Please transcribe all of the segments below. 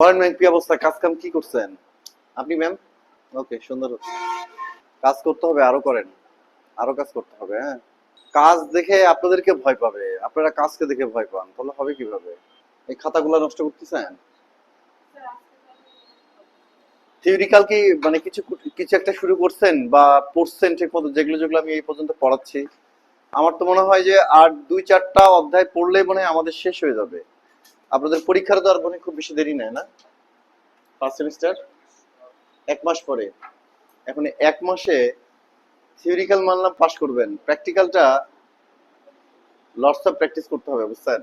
বলেন ম্যাম, কি অবস্থা? কাজ কাম কি করছেন আপনি ম্যাম? ওকে, সুন্দর হচ্ছে। কাজ করতে হবে, আরো করেন, আরো কাজ করতে হবে। হ্যাঁ, কাজ দেখে আপনাদেরকে ভয় পাবে, আপনারা কাজকে দেখে ভয় পান, তাহলে হবে কিভাবে? এই খাতাগুলো নষ্ট করতেছেন। থিওরিক্যাল কি মানে কিছু কিছু একটা শুরু করছেন বা পড়ছেন ঠিক মতো, যেগুলো যেগুলো আমি এই পর্যন্ত পড়াচ্ছি? আমার তো মনে হয় যে আর 2-4টা অধ্যায় পড়লেই মনে হয় আমাদের শেষ হয়ে যাবে। আপনাদের পরীক্ষার তো আর মনে হয় খুব বেশি দেরি নেয় না, ফার্স্ট সেমিস্টার 1 মাস পরে। এখন 1 মাসে থিওরিক্যাল মানলাম পাস করবেন, প্র্যাকটিক্যালটা লটস অফ প্র্যাকটিস করতে হবে, বুঝছেন?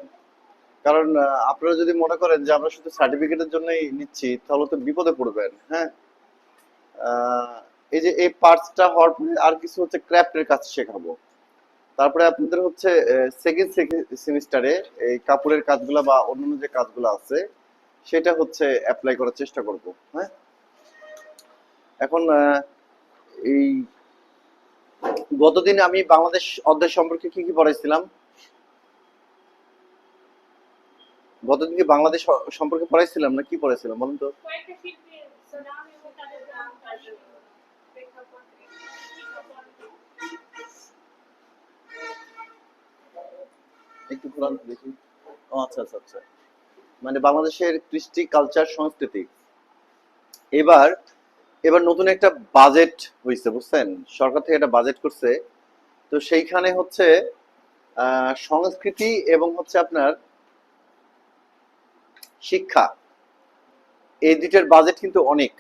কারণ আপনারা যদি মনে করেন যে আমরা শুধু সার্টিফিকেটের জন্যই নিচ্ছি, তাহলে তো বিপদে পড়বেন। হ্যাঁ, আহ, এই যে এই পার্টসটা হওয়ার পরে আর কিছু হচ্ছে ক্রাফটের কাজ শেখাবো। তারপরে আপনাদের হচ্ছে সেকেন্ড সেমিস্টারে এই কাপড়ের কাজগুলা বা অন্যান্য যে কাজগুলো আছে সেটা হচ্ছে অ্যাপ্লাই করার চেষ্টা করব। হ্যাঁ, এখন এই গতদিন আমি বাংলাদেশ অধ্যায় সম্পর্কে কি কি পড়াইছিলাম? গতদিন কি বাংলাদেশ সম্পর্কে পড়াইছিলাম না কি পড়াইছিলাম বলুন তো? একটু ঘুরান তো দেখি। ও আচ্ছা আচ্ছা আচ্ছা, মানে বাংলাদেশের কৃষ্টি কালচার সংস্কৃতি। এবার এবার নতুন একটা বাজেট হয়েছে, বুঝছেন? সরকার থেকে একটা বাজেট করছে। তো সেইখানে হচ্ছে সংস্কৃতি এবং হচ্ছে আপনার শিক্ষা, এই দুইটার বাজেট কিন্তু অনেক।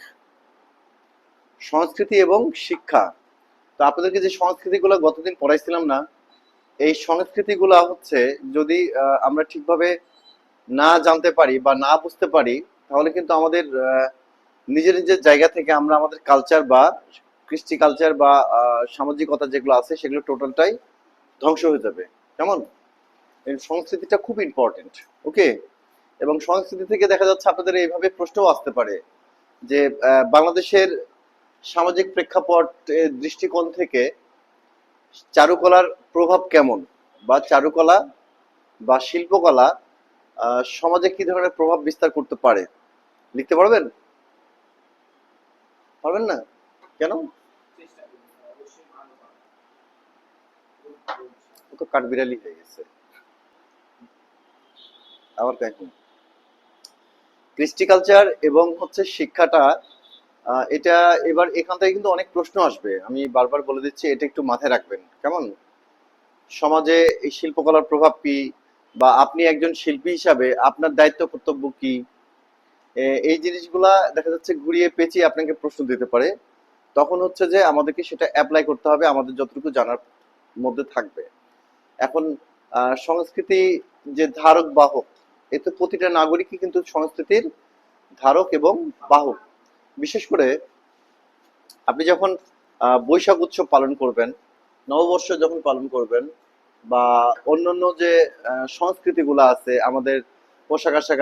সংস্কৃতি এবং শিক্ষা, তো আপনাদেরকে যে সংস্কৃতিগুলো গতদিন পড়াইছিলাম না, এই সংস্কৃতিগুলা হচ্ছে যদি আমরা ঠিকভাবে না জানতে পারি বা না বুঝতে পারি, তাহলে কিন্তু আমাদের নিজের নিজের জায়গা থেকে আমরা আমাদের কালচার বা কৃষ্টি কালচার বা সামাজিকতা যেগুলো আছে সেগুলো টোটালটাই ধ্বংস হয়ে যাবে। কেমন? এই সংস্কৃতিটা খুব ইম্পর্টেন্ট। ওকে, এবং সংস্কৃতি থেকে দেখা যাচ্ছে আপনাদের এইভাবে প্রশ্নও আসতে পারে যে বাংলাদেশের সামাজিক প্রেক্ষাপট দৃষ্টিকোণ থেকে চারুকলার প্রভাব কেমন, বা চারুকলা বা শিল্পকলা সমাজে কি ধরনের প্রভাব বিস্তার করতে পারে? লিখতে পারবেন? পারবেন না কেন? ও তো কাঠবিড়ালি হয়ে গেছে আবার কেন? কৃষ্টি কালচার এবং হচ্ছে শিক্ষাটা, এটা এবার এখান থেকে কিন্তু অনেক প্রশ্ন আসবে, আমি বারবার বলে দিচ্ছি, এটা একটু মাথায় রাখবেন। কেমন? সমাজে এই শিল্পকলার প্রভাব কি, বা আপনি একজন শিল্পী হিসাবে আপনার দায়িত্ব কর্তব্য কি, এই জিনিসগুলা দেখা যাচ্ছে ঘুরিয়ে পেঁচিয়ে আপনাকে প্রশ্ন দিতে পারে। তখন হচ্ছে যে আমাদেরকে সেটা অ্যাপ্লাই করতে হবে আমাদের যতটুকু জানার মধ্যে থাকবে। এখন সংস্কৃতি যে ধারক বাহক, এতে প্রতিটা নাগরিকই কিন্তু সংস্কৃতির ধারক এবং বাহক। বিশেষ করে আপনি যখন বৈশাখ উৎসব পালন করবেন, নববর্ষ যখন পালন করবেন, বা অন্যান্য যে সংস্কৃতিগুলো আছে আমাদের, পোশাক আশাক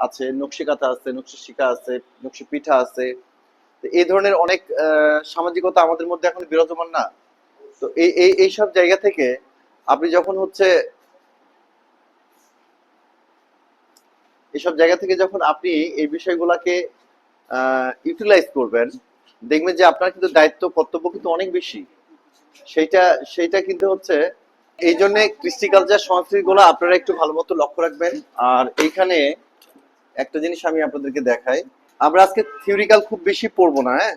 আছে, নকশি কাঁথা আছে, নকশি শিখা আছে, নকশি পিঠা আছে, তো এই ধরনের অনেক সামাজিকতা আমাদের মধ্যে এখন বিরাজমান না? তো এইসব জায়গা থেকে আপনি যখন হচ্ছে এইসব জায়গা থেকে যখন আপনি এই বিষয়গুলোকে ইউটিলাইজ করবেন, দেখবেন যে আপনার কিন্তু দায়িত্ব কর্তব্য কিন্তু অনেক বেশি। সেইটা সেইটা কিন্তু হচ্ছে এই জন্য কৃষ্টি কালচার সংস্কৃতি গুলো আপনারা একটু ভালো মতো লক্ষ্য রাখবেন। আর এইখানে একটা জিনিস আমি আপনাদেরকে দেখাই, আমরা আজকে থিওরিক্যাল খুব বেশি পড়বো না। হ্যাঁ,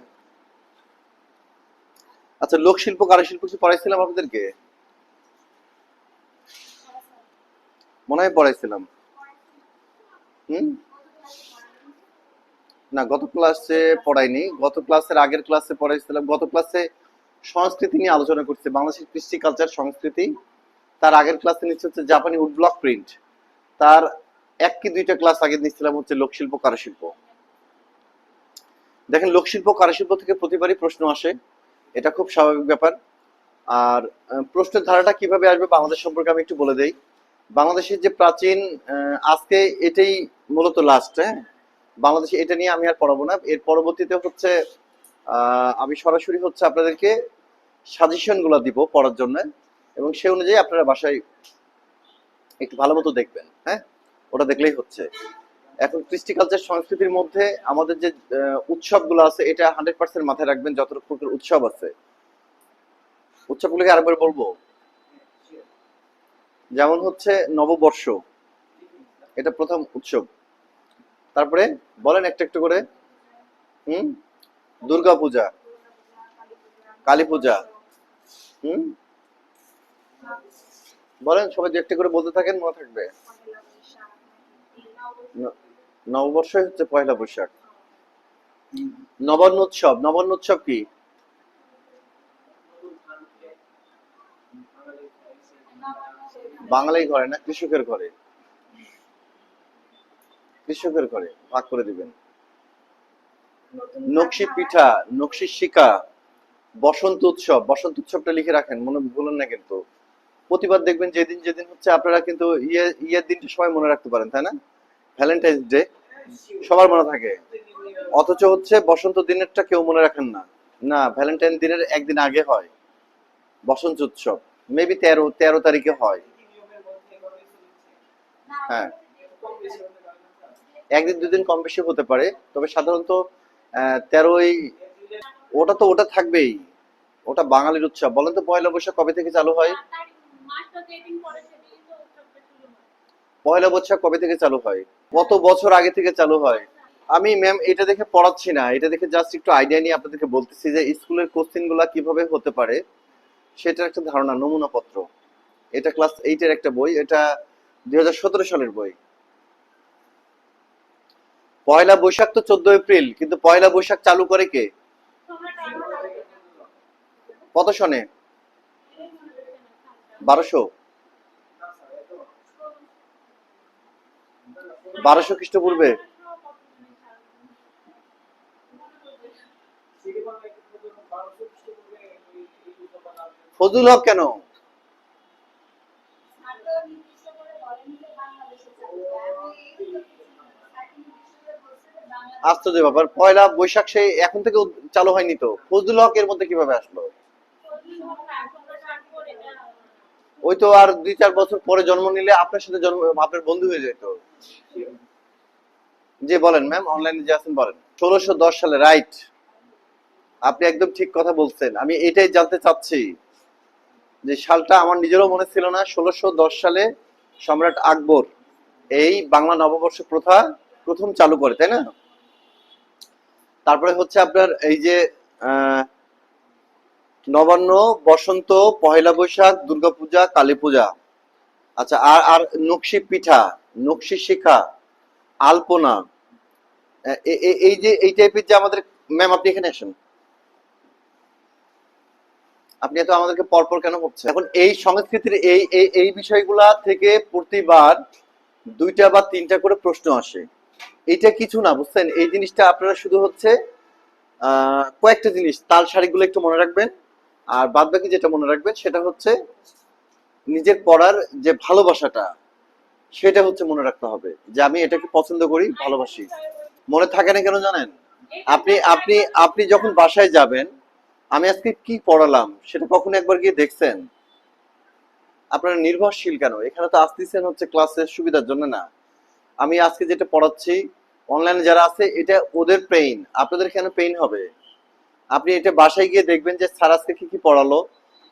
আচ্ছা, লোকশিল্প কারুশিল্প কি পড়াইছিলাম আপনাদেরকে? মনে হয় পড়াইছিলাম। হুম, না গত ক্লাসে পড়াইনি, গত ক্লাসের আগের ক্লাসে পড়াইছিলাম। গত ক্লাসে সংস্কৃতি নিয়ে আলোচনা করছে, বাংলাদেশের কৃষ্টি কালচার সংস্কৃতি। তার আগের ক্লাসে নিচ্ছে হচ্ছে জাপানি উড ব্লক প্রিন্ট। তার 1 কি 2টা ক্লাস আগে নিচ্ছিলাম হচ্ছে লোকশিল্প কারুশিল্প। দেখেন, লোকশিল্প কারুশিল্প থেকে প্রতিবারই প্রশ্ন আসে, এটা খুব স্বাভাবিক ব্যাপার। আর প্রশ্নের ধারাটা কিভাবে আসবে বাংলাদেশ সম্পর্কে আমি একটু বলে দেই। বাংলাদেশের যে প্রাচীন, আজকে এটাই মূলত লাস্ট। হ্যাঁ, বাংলাদেশে এটা নিয়ে আমি আর পড়াবো না। এর পরবর্তীতে হচ্ছে আমি সরাসরি হচ্ছে আপনাদেরকে সাজেশন গুলা দিব পড়ার জন্য, এবং সে অনুযায়ী আপনারা বাসায় একটু ভালো মতো দেখবেন। হ্যাঁ, ওটা দেখলেই হচ্ছে। এখন কৃষ্টি কালচার সংস্কৃতির মধ্যে আমাদের যে উৎসবগুলো আছে এটা 100% মাথায় রাখবেন, যত প্রকার উৎসব আছে। উৎসবগুলোকে আরেকবার বলবো, যেমন হচ্ছে নববর্ষ, এটা প্রথম উৎসব। তারপরে বলেন একটা একটু করে। হুম। দুর্গা পূজা, কালী পূজা। হুম। বলেন সবাই দু একটা করে বলতে থাকেন, মনে থাকবে। ন- নববর্ষই হচ্ছে পয়লা বৈশাখ। নবান্ন উৎসব, নবান্ন উৎসব কি? বাঙালি ঘরে না, কৃষকের ঘরে। কৃষকের ঘরে ভাগ করে দিবেন। নকশি পিঠা, নকশি শিকা, বসন্ত উৎসব। বসন্ত উৎসবটা লিখে রাখেন, মনে ভুলেন না কিন্তু। প্রতিবার দেখবেন যেদিন যেদিন হচ্ছে আপনারা কিন্তু ইয়ের দিনটা সবাই মনে রাখতে পারেন, তাই না? ভ্যালেন্টাইন্স ডে সবার মনে থাকে, অথচ হচ্ছে বসন্ত দিনেরটা কেউ মনে রাখেন না। না, ভ্যালেন্টাইন দিনের একদিন আগে হয় বসন্ত উৎসব। মেবি 13 তারিখে হয়। হ্যাঁ, একদিন দুদিন কম বেশি হতে পারে, তবে সাধারণত 13ই। ওটা থাকবেই, ওটা বাঙালির উৎসব। বলেন তো পয়লা বৈশাখ কবে থেকে চালু হয়? পয়লা বৈশাখ কবে থেকে চালু হয়? কত বছর আগে থেকে চালু হয়? আমি ম্যাম এটা দেখে পড়াচ্ছি না, এটা দেখে জাস্ট একটু আইডিয়া নিয়ে আপনাদেরকে বলতেছি যে স্কুলের কোশ্চেন গুলা কিভাবে হতে পারে সেটার একটা ধারণা, নমুনা পত্র। এটা ক্লাস 8-এর একটা বই, এটা 2017 সালের বই। পয়লা বৈশাখ তো 14 এপ্রিল, কিন্তু পয়লা বৈশাখ চালু করে কে? কত সনে? 1200, 1200 খ্রিস্টপূর্বে। ফজলুল হক কেন? আশ্চর্য ব্যাপার, পয়লা বৈশাখ সেই এখন থেকে চালু হয়নি তো, ফজলুল হক এর মধ্যে কিভাবে আসলো? ওই তো আর 2-4 বছর পরে জন্ম নিলে আপনার সাথে জন্ম, আপনার বন্ধু হয়ে যেত। জি বলেন ম্যাম, অনলাইনে যে আছেন বলেন। 1610 সালে, রাইট। আপনি একদম ঠিক কথা বলছেন, আমি এটাই জানতে চাচ্ছি যে সালটা আমার নিজেরও মনে ছিল না। 1610 সালে সম্রাট আকবর এই বাংলা নববর্ষ প্রথা প্রথম চালু করে, তাই না? তারপরে হচ্ছে আপনার এই যে আহ নবান্ন, বসন্ত, পহেলা বৈশাখ, দুর্গাপূজা, কালী পূজা। আচ্ছা, আর আর নকশি পিঠা, নকশি শিখা, আলপনা, এই যে এই টাইপের যে আমাদের। ম্যাম আপনি এখানে আসেন, আপনি এত আমাদেরকে পরপর কেন ভাবছেন? এখন এই সংস্কৃতির এই এই এই বিষয়গুলা থেকে প্রতিবার 2টা বা 3টা করে প্রশ্ন আসে। এটা কিছু না, বুঝছেন? এই জিনিসটা আপনারা শুধু হচ্ছে কয়েকটা জিনিস, তাল সারিগুলো একটু মনে রাখবেন। আর বাদ বাকি যেটা মনে রাখবেন সেটা হচ্ছে নিজের পড়ার যে ভালোবাসাটা, সেটা হচ্ছে মনে রাখতে হবে যে আমি এটাকে পছন্দ করি, ভালোবাসি। মনে থাকে না কেন জানেন? আপনি আপনি আপনি যখন বাসায় যাবেন, আমি আজকে কি পড়ালাম সেটা কখনো একবার গিয়ে দেখছেন? আপনারা নির্ভরশীল কেন? এখানে তো আসতেছেন হচ্ছে ক্লাসের সুবিধার জন্য না। আমি আজকে যেটা পড়াচ্ছি, অনলাইনে যারা আছে, এটা ওদের পেইন, আপনাদের কেন পেইন হবে? আপনি এটা বাসায় গিয়ে দেখবেন যে স্যার আজকে কি কি পড়ালো,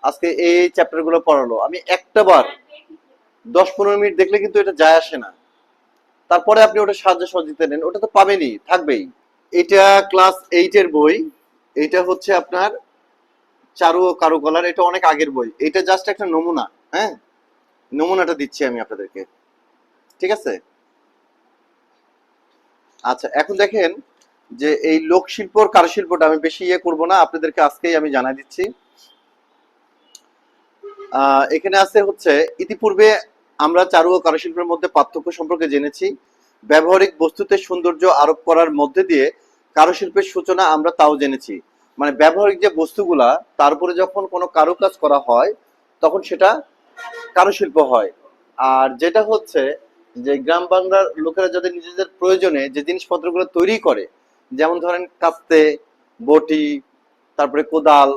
আজকে এই চ্যাপ্টার গুলো পড়ালো। আমি একটা বার 10-15 মিনিট দেখলে কিন্তু এটা যায় আসে না। তারপরে আপনি ওটা সাহায্য সহযোগিতা নেন, ওটা তো পাবেনই, থাকবেই। এটা ক্লাস 8-এর বই। এটা হচ্ছে আপনার চারু ও কারুকলার, এটা অনেক আগের বই, এটা জাস্ট একটা নমুনা। হ্যাঁ, নমুনাটা দিচ্ছি আমি আপনাদেরকে, ঠিক আছে? আচ্ছা, এখন দেখেন যে এই লোকশিল্প আর কারুশিল্পটা আমি বেশি করব না, আপনাদেরকে আজকেই আমি জানাই দিচ্ছি। এখানে আছে হচ্ছে ইতিপূর্বে আমরা চারু ও কারুশিল্পের মধ্যে পার্থক্য সম্পর্কে জেনেছি। ব্যবহারিক বস্তুতে সৌন্দর্য আরোপ করার মধ্যে দিয়ে কারুশিল্পের সূচনা আমরা তাও জেনেছি। মানে ব্যবহারিক যে বস্তুগুলা, তার উপরে যখন কোনো কারুকাজ করা হয় তখন সেটা কারুশিল্প হয়। আর যেটা হচ্ছে যে গ্রাম বাংলার লোকেরা যাদের নিজেদের প্রয়োজনে যে জিনিসপত্রগুলো তৈরি করে, যেমন ধরেন কাস্তে, বটি, তারপরে কোদাল,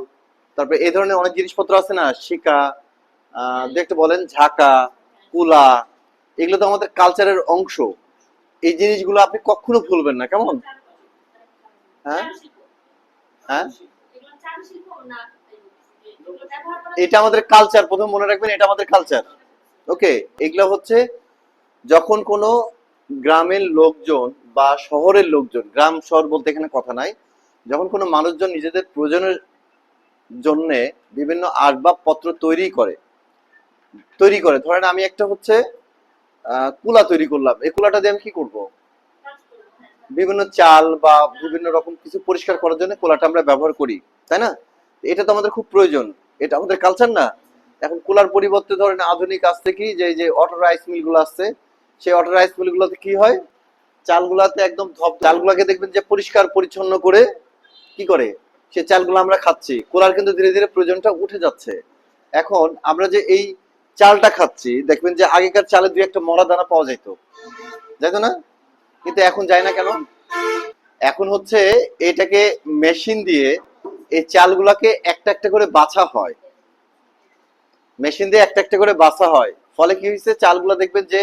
তারপরে এই ধরনের অনেক জিনিসপত্র আছে না, শিকা, দেখতে বলেন ঝাঁকা, কুলা, এগুলো তো আমাদের কালচারের অংশ। এই জিনিসগুলো আপনি কখনো ভুলবেন না, কেমন? হ্যাঁ, হ্যাঁ, এটা আমাদের কালচার, প্রথম মনে রাখবেন এটা আমাদের কালচার। ওকে, এগুলো হচ্ছে যখন কোনো গ্রামের লোকজন বা শহরের লোকজন, গ্রাম শহর বলতে এখানে কথা নাই, যখন কোনো মানুষজন নিজেদের প্রয়োজনের জন্য বিভিন্ন আসবাবপত্র তৈরি করে ধরেন আমি একটা হচ্ছে কুলা তৈরি করলাম, এই কুলাটা দিয়ে আমি কি করব? বিভিন্ন চাল বা বিভিন্ন রকম কিছু পরিষ্কার করার জন্য কুলাটা আমরা ব্যবহার করি, তাই না? এটা তো আমাদের খুব প্রয়োজন, এটা আমাদের কালচার না? এখন কুলার পরিবর্তে ধরেন আধুনিক আসছে কি, যে যে অটো রাইস মিল গুলো আসছে, সেই অটো রাইস মিল গুলোতে কি হয়, চালগুলাতে একদম চালগুলাকে দেখবেন যে পরিষ্কার পরিচ্ছন্ন করে কি করে সে চালগুলো আমরা খাচ্ছি, কুলার কিন্তু ধীরে ধীরে প্রয়োজনটা উঠে যাচ্ছে। এখন আমরা যে এই চালটা খাচ্ছি, দেখবেন যে আগেকার চালে দুই একটা মরা দানা পাওয়া যাইতো না? কিন্তু এখন যায় না কেন? এখন হচ্ছে এটাকে মেশিন দিয়ে এই চালগুলাকে একটা একটা করে বাছা হয়, মেশিন দিয়ে একটা একটা করে বাছা হয়, ফলে কি হয়েছে, চালগুলা দেখবেন যে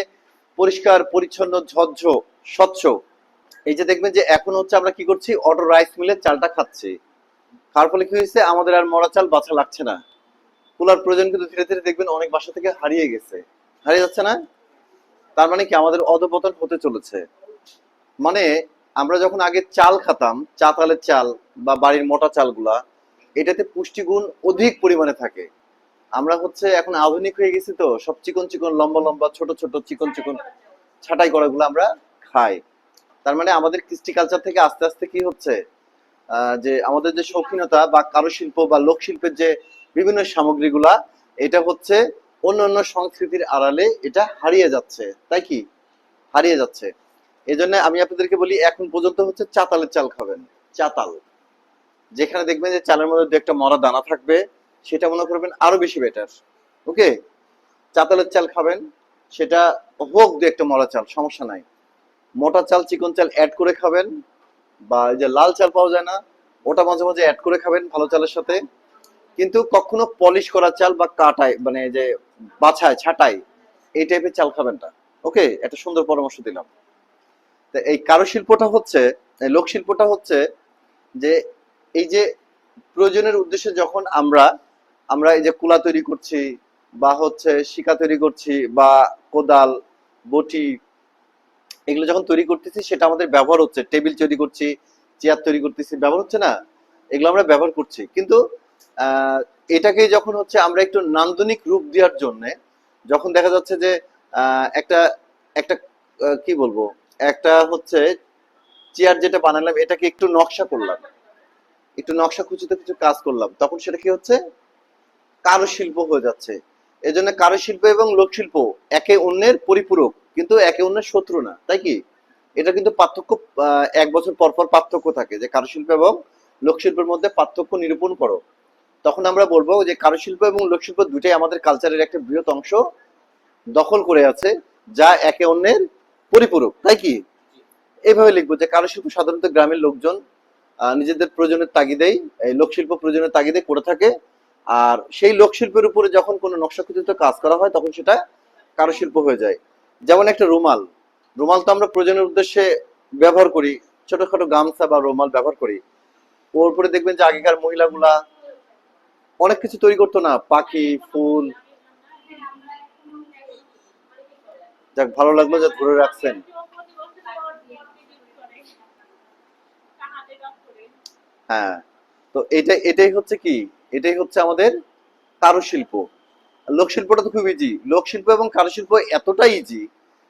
পরিষ্কার পরিচ্ছন্ন ঝরঝর স্বচ্ছ। এই যে দেখবেন যে এখন হচ্ছে আমরা কি করছি, অটো রাইস মিলের চালটা খাচ্ছি, খাওয়ার ফলে কি হয়েছে, আমাদের আর মরা চাল বাছা লাগছে না। কুলার প্রয়োজন কিন্তু ধীরে ধীরে দেখবেন অনেক বাসা থেকে হারিয়ে গেছে, হারিয়ে যাচ্ছে না? তার মানে কি আমাদের অধপতন হতে চলেছে। মানে আমরা যখন আগে চাল খেতাম, চাতালের চাল বা বাড়ির মোটা চালগুলা, এটাতে পুষ্টিগুণ অধিক পরিমাণে থাকে। আমরা হচ্ছে এখন আধুনিক হয়ে গেছি, তো সব চিকন চিকন লম্বা লম্বা ছোট ছোট চিকন চিকন ছাঁটাই করা গুলো আমরা খাই। তার মানে আমাদের কৃষ্টি কালচার থেকে আস্তে আস্তে কি হচ্ছে, যে আমাদের যে শৌখিনতা বা কারুশিল্প বা লোকশিল্পের যে বিভিন্ন সামগ্রীগুলা, এটা হচ্ছে অন্য অন্য সংস্কৃতির আড়ালে এটা হারিয়ে যাচ্ছে, তাই কি হারিয়ে যাচ্ছে। এই জন্য আমি আপনাদেরকে বলি, এখন পর্যন্ত হচ্ছে চাতালের চাল খাবেন। চাতাল, যেখানে দেখবেন যে চালের মধ্যে দু একটা মরা দানা থাকবে, সেটা মনে করবেন আরো বেশি বেটার। ওকে, চাতালের চাল খাবেন, সেটা হোক দু একটা মরা চাল, সমস্যা নাই। মোটা চাল চিকন চাল অ্যাড করে খাবেন, বা এই যে লাল চাল পাওয়া যায় না, ওটা মাঝে মাঝে অ্যাড করে খাবেন ভালো চালের সাথে। কিন্তু কখনো পলিশ করা চাল বা কাটায়, মানে যে বাছায় ছাটাই, এই টাইপের চাল খাবেন না। ওকে, একটা সুন্দর পরামর্শ দিলাম। তো এই কারুশিল্পটা হচ্ছে, এই লোকশিল্পটা হচ্ছে যে এই যে প্রয়োজনের উদ্দেশ্যে যখন আমরা আমরা এই যে কুলা তৈরি করছি, বা হচ্ছে শিকা তৈরি করছি, বা কোদাল, বটি, এগুলো যখন তৈরি করতেছি, সেটা আমাদের ব্যবহার হচ্ছে, টেবিল তৈরি করছি, চেয়ার তৈরি করতেছি, ব্যবহার হচ্ছে না? এগুলো আমরা ব্যবহার করছি, কিন্তু আহ এটাকে যখন হচ্ছে আমরা একটু নান্দনিক রূপ দেওয়ার জন্য, যখন দেখা যাচ্ছে যে একটা একটা কি বলবো, একটা হচ্ছে চেয়ার যেটা বানালাম, এটাকে একটু নকশা করলাম, একটু নকশা খুঁজিতে কিছু কাজ করলাম, তখন সেটা কি হচ্ছে, কারুশিল্প হয়ে যাচ্ছে। এজন্য কারুশিল্প এবং লোকশিল্প একে অন্যের পরিপূরক, কিন্তু একে অন্যের শত্রু না, তাই কি? এটা কিন্তু পার্থক্য, এক বছর পর পর পার্থক্য থাকে, যে কারুশিল্প এবং লোকশিল্পের মধ্যে পার্থক্য নিরূপণ করো। তখন আমরা বলবো যে কারুশিল্প এবং লোকশিল্প দুটাই আমাদের কালচারের একটা বৃহৎ অংশ দখল করে আছে, যা একে অন্যের পরিপূরক, তাই কি? এইভাবে লিখবো যে কারুশিল্প সাধারণত গ্রামের লোকজন নিজেদের প্রয়োজনের তাগিদেই, এই লোকশিল্প প্রয়োজনের তাগিদে করে থাকে। আর সেই লোকশিল্পের উপরে যখন কোনো নকশাকৃত কাজ করা হয়, তখন সেটা কারুশিল্প হয়ে যায়। যেমন একটা রুমাল, রুমাল তো আমরা প্রয়োজনের উদ্দেশ্যে ব্যবহার করি, ছোটখাটো গামছা বা রুমাল ব্যবহার করি। ওর উপরে দেখবেন যে আগেকার মহিলাগুলা অনেক কিছু তৈরি করতো না, পাখি, ফুল। যাক, ভালো লাগলো যে ধরে রাখছেন। হ্যাঁ, তো এটাই হচ্ছে কি, এটাই হচ্ছে আমাদের কারুশিল্প। লোকশিল্পটা তো খুব ইজি, লোকশিল্প এবং কারুশিল্প এতটাই ইজি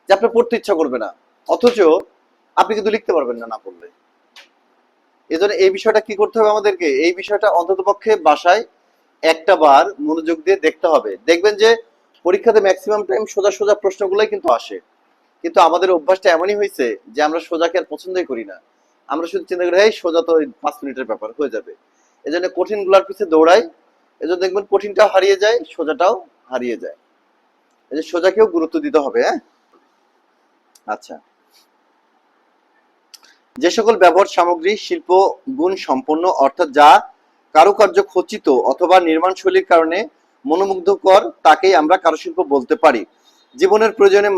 যে আপনার পড়তে ইচ্ছা করবে না, অথচ আপনি কিন্তু লিখতে পারবেন না, না পড়লে। এই জন্য এই বিষয়টা কি করতে হবে আমাদেরকে, এই বিষয়টা অন্তত পক্ষে বাসায় একটা বার মনোযোগ দিয়ে দেখতে হবে। দেখবেন যে পরীক্ষাতে ম্যাক্সিমাম টাইম সোজা সোজা প্রশ্নগুলোই কিন্তু আসে, কিন্তু আমাদের অভ্যাসটা এমনই হয়েছে যে আমরা সোজাকে আর পছন্দই করি না। আমরা শুধু চিন্তা করি, এই সোজা তো 5 মিনিটের ব্যাপার হয়ে যাবে। এই জন্য কঠিন গুলার পিছিয়ে দৌড়াই, এই জন্য দেখবেন কঠিনটাও হারিয়ে যায়, সোজাটাও হারিয়ে যায়। এই যে সোজাকেও গুরুত্ব দিতে হবে, হ্যাঁ। আচ্ছা, যে সকল ব্যবহার সামগ্রী শিল্প গুণ সম্পন্ন, অর্থাৎ যা কারুকার্য খচিত অথবা নির্মাণ শৈলীর কারণে মনোমুগ্ধকর, তাকেই আমরা কারুশিল্প বলতে পারি। জীবনের প্রয়োজনে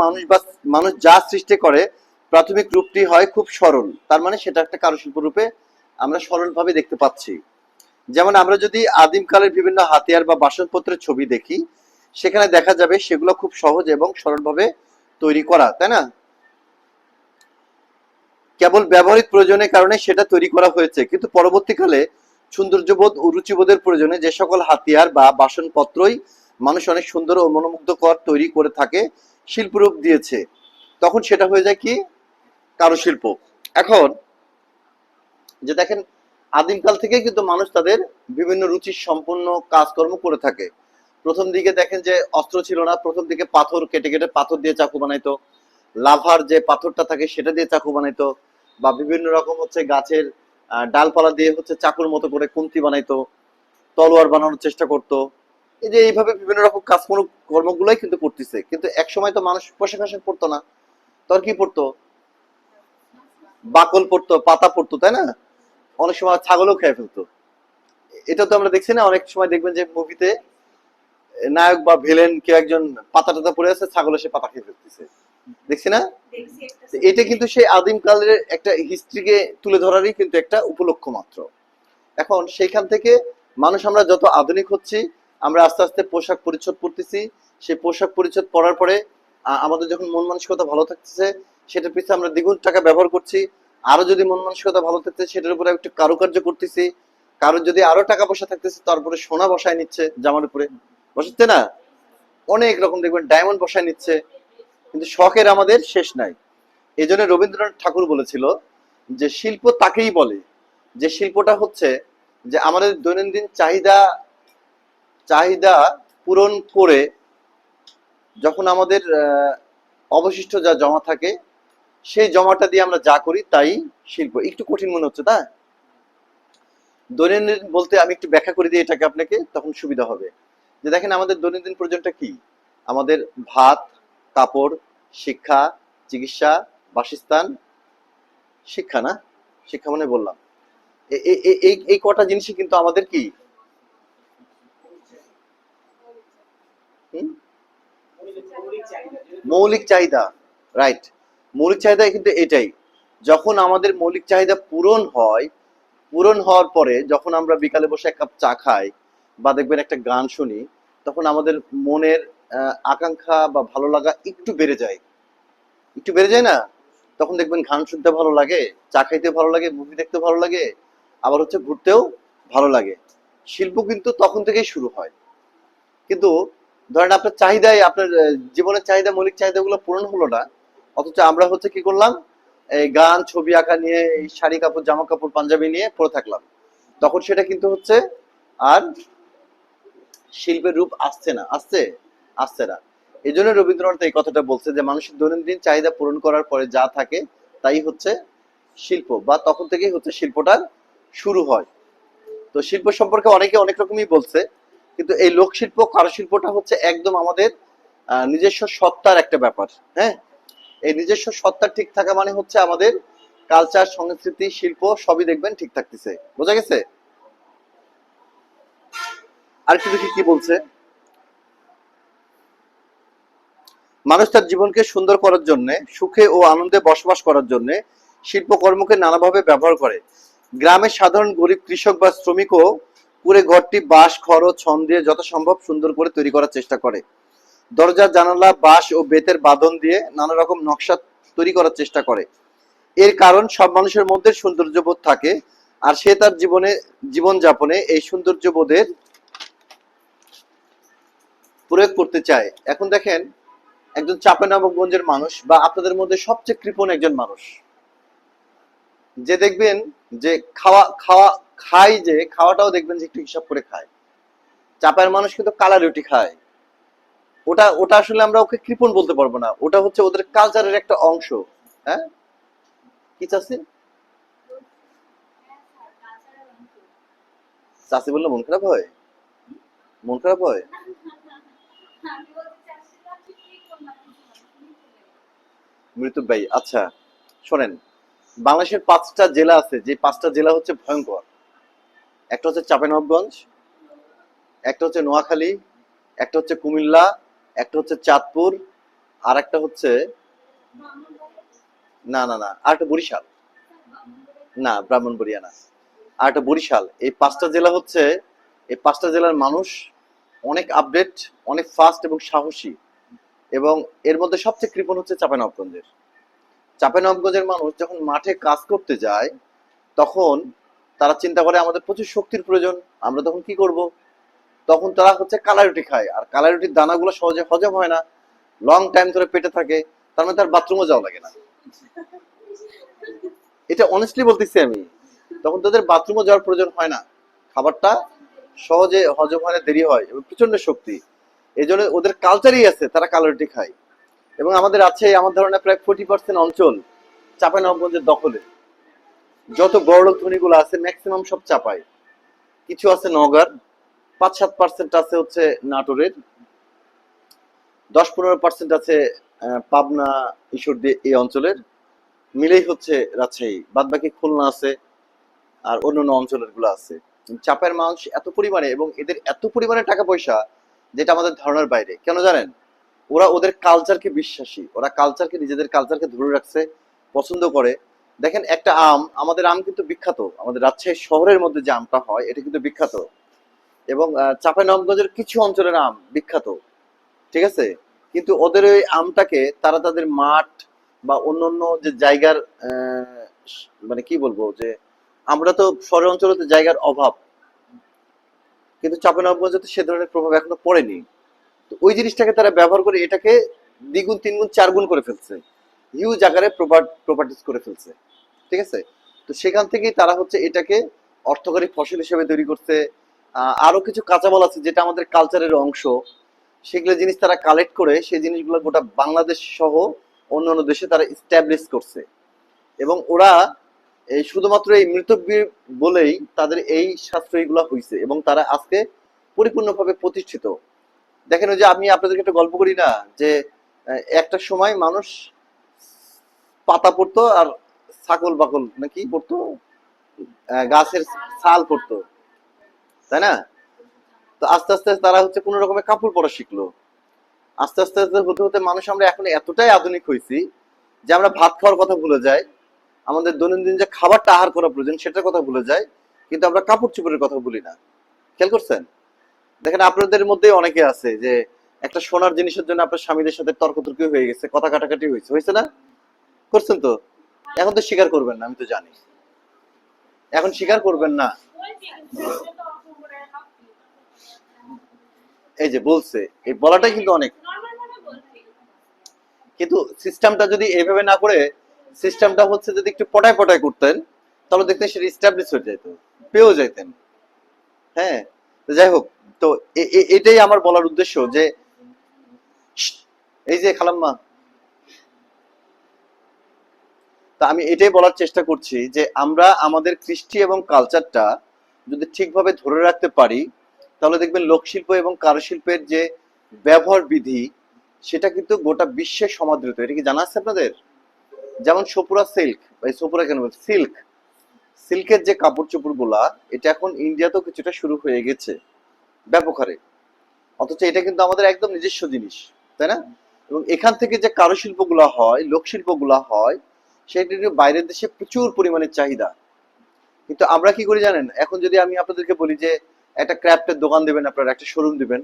মানুষ যা সৃষ্টি করে প্রাথমিক রূপটি হয় খুব সরল, তার মানে সেটা একটা কারুশিল্প রূপে আমরা সরলভাবে দেখতে পাচ্ছি। যেমন আমরা যদি আদিমকালের বিভিন্ন হাতিয়ার বা বাসনপত্রের ছবি দেখি, সেখানে দেখা যাবে সেগুলো খুব সহজ এবং সরলভাবে তৈরি করা, তাই না? কেবল ব্যবহারিক প্রয়োজনের কারণে সেটা তৈরি করা হয়েছে, কিন্তু পরবর্তীকালে সৌন্দর্যবোধ ও রুচিবোধের প্রয়োজনে যে সকল হাতিয়ার বা বাসনপত্রই মানুষ অনেক সুন্দর ও মনোমুগ্ধকর তৈরি করে থাকে, শিল্পরূপ দিয়েছে, তখন সেটা হয়ে যায় কি, কারুশিল্প। এখন যে দেখেন, আদিমকাল থেকেই কিন্তু মানুষ তাদের বিভিন্ন রুচির সম্পন্ন কাজকর্ম করে থাকে। প্রথম দিকে দেখেন যে অস্ত্র ছিল না, প্রথম দিকে পাথর কেটে কেটে পাথর দিয়ে চাকু বানাইতো, লাভার যে পাথরটা থাকে সেটা দিয়ে চাকু বানাইতো, বা বিভিন্ন রকম হচ্ছে গাছের ডালপালা দিয়ে হচ্ছে চাকুর মতো করে কুন্তি বানাইতো, তলোয়ার বানানোর চেষ্টা করতো। এই যে এইভাবে বিভিন্ন রকম কর্মগুলোই কিন্তু করতেছে। কিন্তু এক সময় তো মানুষ পোশাক আশাক পরতো না, তোর কি পরতো? বাকল পরতো, পাতা পরতো, তাই না? অনেক সময় ছাগলও খেয়ে ফেলতো। এটা তো আমরা দেখছি না, অনেক সময় দেখবেন যে মুভিতে নায়ক বা ভিলেন কেউ একজন পাতা টাতা পড়ে আছে, ছাগল এসে পাতা খেয়ে ফেলতেছে, দেখছি না? এটা কিন্তু সেই আদিম কালের একটা হিস্ট্রিকে তুলে ধরারই কিন্তু একটা উপলক্ষ মাত্র। এখন সেইখান থেকে মানুষ আমরা যত আধুনিক হচ্ছি, আমরা আস্তে আস্তে পোশাক পরিচ্ছদ পরতেছি। সেই পোশাক পরিচ্ছদ পরার পরে আমাদের যখন মন মানসিকতা ভালো থাকতেছে, সেটার পিছনে আমরা দ্বিগুণ টাকা ব্যবহার করছি। আরো যদি মন মানসিকতা ভালো থাকতেছে, সেটার উপরে একটু কারুকার্য করতেছি। কারোর যদি আরো টাকা পয়সা থাকতেছে, তারপরে সোনা বসায় নিচ্ছে জামার উপরে, বসাচ্ছে না? অনেক রকম দেখবেন ডায়মন্ড বসায় নিচ্ছে। কিন্তু শখের আমাদের শেষ নাই। এই জন্য রবীন্দ্রনাথ ঠাকুর বলেছিল যে শিল্প তাকেই বলে যে শিল্পটা হচ্ছে যে আমাদের দৈনন্দিন চাহিদা চাহিদা পূরণ করে, যখন আমাদের অবশিষ্ট যা জমা থাকে, সেই জমাটা দিয়ে আমরা যা করি তাই শিল্প। একটু কঠিন মনে হচ্ছে, তাই? দৈনন্দিন বলতে আমি একটু ব্যাখ্যা করে দিই এটাকে আপনাকে, তখন সুবিধা হবে। যে দেখেন, আমাদের দৈনন্দিন প্রয়োজনটা কি? আমাদের ভাত, কাপড়, শিক্ষা, চিকিৎসা, বাসস্থান, শিক্ষা না? শিক্ষা মানে বললাম, এই কটা জিনিসই কিন্তু আমাদের কি, হুম? মৌলিক চাহিদা। রাইট। মৌলিক চাহিদা কিন্তু এটাই। যখন আমাদের মৌলিক চাহিদা পূরণ হয়, পূরণ হওয়ার পরে যখন আমরা বিকালে বসে এক কাপ চা খাই বা দেখবেন একটা গান শুনি, তখন আমাদের মনের আকাঙ্ক্ষা বা ভালো লাগা একটু বেড়ে যায়, একটু বেড়ে যায় না? তখন দেখবেন গান শুনতে ভালো লাগে, চা খাইতে ভালো লাগে, মুভি দেখতে ভালো লাগে, আবার হচ্ছে ঘুরতেও ভালো লাগে। শিল্প কিন্তু তখন থেকেই শুরু হয়। কিন্তু ধরেন আপনার চাহিদায়, আপনার জীবনের চাহিদা, মৌলিক চাহিদাগুলো পূরণ হলো না, অথচ আমরা হচ্ছে কি করলাম, এই গান, ছবি আঁকা নিয়ে, এই শাড়ি কাপড়, জামা কাপড়, পাঞ্জাবি নিয়ে পড়ে থাকলাম, তখন সেটা কিন্তু হচ্ছে আর শিল্পের রূপ আসছে না। আসছে? আসছে না। এই জন্য রবীন্দ্রনাথ এই কথাটা বলছে যে মানুষের দৈনন্দিন চাহিদা পূরণ করার পরে যা থাকে তাই হচ্ছে শিল্প, বা তখন থেকেই হচ্ছে শিল্পটার শুরু হয়। তো শিল্প সম্পর্কে অনেকে অনেক রকমই বলছে, কিন্তু এই লোকশিল্প, কারুশিল্পটা হচ্ছে একদম আমাদের নিজস্ব সত্তার একটা ব্যাপার। হ্যাঁ, এই নিজস্ব সত্তা ঠিক থাকা মানে হচ্ছে আমাদের কালচার, সংস্কৃতি, শিল্প সবই দেখবেন ঠিক থাকতেছে। বোঝা গেছে? আর একটু দেখি কি বলছে। মানুষ তার জীবনকে সুন্দর করার জন্য, সুখে ও আনন্দে বসবাস করার জন্য শিল্পকর্মকে নানাভাবে ব্যবহার করে। গ্রামের সাধারণ গরিব কৃষক বা শ্রমিকও কুড়ে ঘরটি বাঁশ, খড় ও ছন দিয়ে যত সম্ভব সুন্দর করে তৈরি করার চেষ্টা করে। দরজা, জানালা বাঁশ ও বেতের বাঁধন দিয়ে নানা রকম নকশা তৈরি করার চেষ্টা করে। এর কারণ সব মানুষের মধ্যে সৌন্দর্যবোধ থাকে, আর সে তার জীবনযাপনে এই সৌন্দর্যবোধের প্রয়োগ করতে চায়। এখন দেখেন, একজন চাঁপাইনবাবগঞ্জের মানুষ বা আপনাদের মধ্যে সবচেয়ে কৃপণ একজন মানুষ, যে দেখবেন যে খাওয়া খাওয়া খায়, যে খাওয়াটাও দেখবেন যে একটু হিসাব করে খায়। চাপায়ের মানুষ কিন্তু কালা রুটি খায়। ওটা ওটা আসলে আমরা ওকে কৃপণ বলতে পারবো না, ওটা হচ্ছে ওদের কালচারের একটা অংশ। হ্যাঁ, কি চাচ্ছি? চাষি বললে মন খারাপ হয়? মন খারাপ হয়? মৃত্যু ভাই, আচ্ছা শোনেন, বাংলাদেশের 5টা জেলা আছে, যে 5টা জেলা হচ্ছে ভয়ঙ্কর। একটা হচ্ছে চাঁপাইনবাবগঞ্জ, একটা হচ্ছে নোয়াখালী, একটা হচ্ছে কুমিল্লা, একটা হচ্ছে চাঁদপুর, আর একটা হচ্ছে না না না, আর একটা বরিশাল। না, ব্রাহ্মণবাড়িয়া না, আর একটা বরিশাল। এই পাঁচটা জেলা হচ্ছে, এই পাঁচটা জেলার মানুষ অনেক আপডেট, অনেক ফাস্ট এবং সাহসী। এবং এর মধ্যে সবচেয়ে কৃপণ হচ্ছে চাঁপাইনবাবগঞ্জের। চাঁপাইনবাবগঞ্জের মানুষ যখন মাঠে কাজ করতে যায়, তখন তারা চিন্তা করে আমাদের প্রচুর শক্তির প্রয়োজন, আমরা তখন কি করব? তখন তারা হচ্ছে কালাই রুটি খায়, আর কালাই রুটির দানাগুলো সহজে হজম হয় না, লং টাইম ধরে পেটে থাকে, তার মানে তার বাথরুমও যাওয়া লাগে না। এটা অনেস্টলি বলতেছি আমি। তখন তাদের বাথরুমও যাওয়ার প্রয়োজন হয় না, খাবারটা সহজে হজম হয় না, দেরি হয় এবং প্রচন্ড শক্তি। এই জন্য ওদের কালচারই আছে, তারা কালো রুটি খায়। এবং আমাদের আছে, আমার ধারণা প্রায় 40% অঞ্চল চাঁপাইনবাবগঞ্জের দখলে। যত বড়লোক ধনীগুলো আছে ম্যাক্সিমাম সব চাপায়, কিছু আছে নওগাঁর, 5-7% আছে হচ্ছে নাটোরের, 10-15% আছে পাবনা, ঈশ্বরদী এই অঞ্চলের, মিলেই হচ্ছে রাজশাহী, বাদ বাকি খুলনা আছে, আর অন্যান্য অঞ্চলের গুলো আছে। চাপের মানুষ এত পরিমাণে, এবং এদের এত পরিমাণে টাকা পয়সা, যেটা আমাদের ধারণার বাইরে। কেন জানেন? ওরা ওদের কালচারকে বিশ্বাসী, ওরা কালচারকে, নিজেদের কালচারকে ধরে রাখছে, পছন্দ করে। দেখেন একটা আম, আমাদের আম কিন্তু বিখ্যাত, আমাদের রাজশাহী শহরের মধ্যে যে আমটা হয় এটা কিন্তু বিখ্যাত। এবং চাঁপাইনবাবগঞ্জের কিছু অঞ্চলের আম বিখ্যাত, ঠিক আছে? কিন্তু ওদের ওই আমটাকে তারা তাদের মাঠ বা অন্যান্য যে জায়গার, মানে কি বলবো, যে আমরা তো শহর অঞ্চলে জায়গার অভাব, কিন্তু চাঁপাইনবাবগঞ্জে তো সে ধরনের প্রভাব এখনো পড়েনি। তো ওই জিনিসটাকে তারা ব্যবহার করে এটাকে দ্বিগুণ, তিনগুণ, চারগুণ করে ফেলছে, হিউজ আকারে প্রপার্টিস করে ফেলছে, ঠিক আছে? তো সেখান থেকেই তারা হচ্ছে এটাকে অর্থকরী ফসল হিসেবে তৈরি করছে। আরো কিছু কাঁচামাল আছে যেটা আমাদের কালচারের অংশ, সেগুলো জিনিস তারা কালেক্ট করে সেই জিনিসগুলো গোটা বাংলাদেশ সহ অন্যান্য দেশে তারা স্ট্যাবলিশ করছে। এবং ওরা এই শুধুমাত্র এই মৃতব্যী বলেই তাদের এই সাশ্রয়ীগুলো হয়েছে, এবং তারা আজকে পরিপূর্ণভাবে প্রতিষ্ঠিত। দেখেন, ওই যে আমি আপনাদেরকে একটা গল্প করি না, যে একটা সময় মানুষ পাতা পড়তো আর ছাগল বাকল নাকি পড়তো, গাছের ছাল পড়তো, তাই না? তো আস্তে আস্তে তারা হচ্ছে কোন রকমের কাপড় পরা শিখলো। আস্তে আস্তে আস্তে হতে হতে মানুষ আমরা এখন এতটাই আধুনিক হয়েছি যে আমরা ভাত খাওয়ার কথা ভুলে যাই, আমাদের দৈনন্দিন যে খাবারটা আহার করা প্রয়োজন সেটার কথা ভুলে যাই, কিন্তু আমরা কাপড় চোপড়ের কথা ভুলি না। খেয়াল করছেন? দেখেন আপনাদের মধ্যে অনেকে আছে যে একটা সোনার জিনিসের জন্য আপনার স্বামীদের সাথে তর্কতর্কি হয়ে গেছে, কথা কাটাকাটি হয়েছে, হয়েছে না? করছেন তো? এখন তো স্বীকার করবেন না, আমি তো জানি। এখন স্বীকার করবেন না। এই যে বলছে, এই বলাটাই কিন্তু অনেক। কিন্তু সিস্টেমটা যদি এইভাবে না করে, সিস্টেমটা হচ্ছে যদি একটু পটায় পটায় করতেন, তাহলে দেখতেন সেটা স্টাবলিশ হয়ে যেত, পেয়েও যেতেন। হ্যাঁ, তো যাই হোক, তো এটাই আমার বলার উদ্দেশ্য যে এই যে খালাম্মা, তা আমি এটাই বলার চেষ্টা করছি যে আমরা আমাদের কৃষ্টি এবং কালচারটা যদি ঠিকভাবে ধরে রাখতে পারি, তাহলে দেখবেন লোকশিল্প এবং কারুশিল্পের যে ব্যবহার বিধি, সেটা কিন্তু গোটা বিশ্বে সমাদৃত। এটা কি জানা আছে আপনাদের? যেমন সপুরা সিল্ক, বা সপুরা কেন সিল্ক, সিল্কের যে কাপড় চোপড় গুলা, এটা এখন ইন্ডিয়াতেও কিছুটা শুরু হয়ে গেছে ব্যাপক হারে। অথচ এটা কিন্তু আমাদের একদম নিজস্ব জিনিস, তাই না? এবং এখান থেকে যে কারুশিল্প গুলা হয়, লোকশিল্প গুলা হয়, সেটা বাইরের দেশে প্রচুর পরিমাণে চাহিদা। কিন্তু আমরা কি করি জানেন? এখন যদি আমি আপনাদেরকে বলি যে একটা ক্রাফটের দোকান দিবেন, আপনারা একটা শোরুম দিবেন,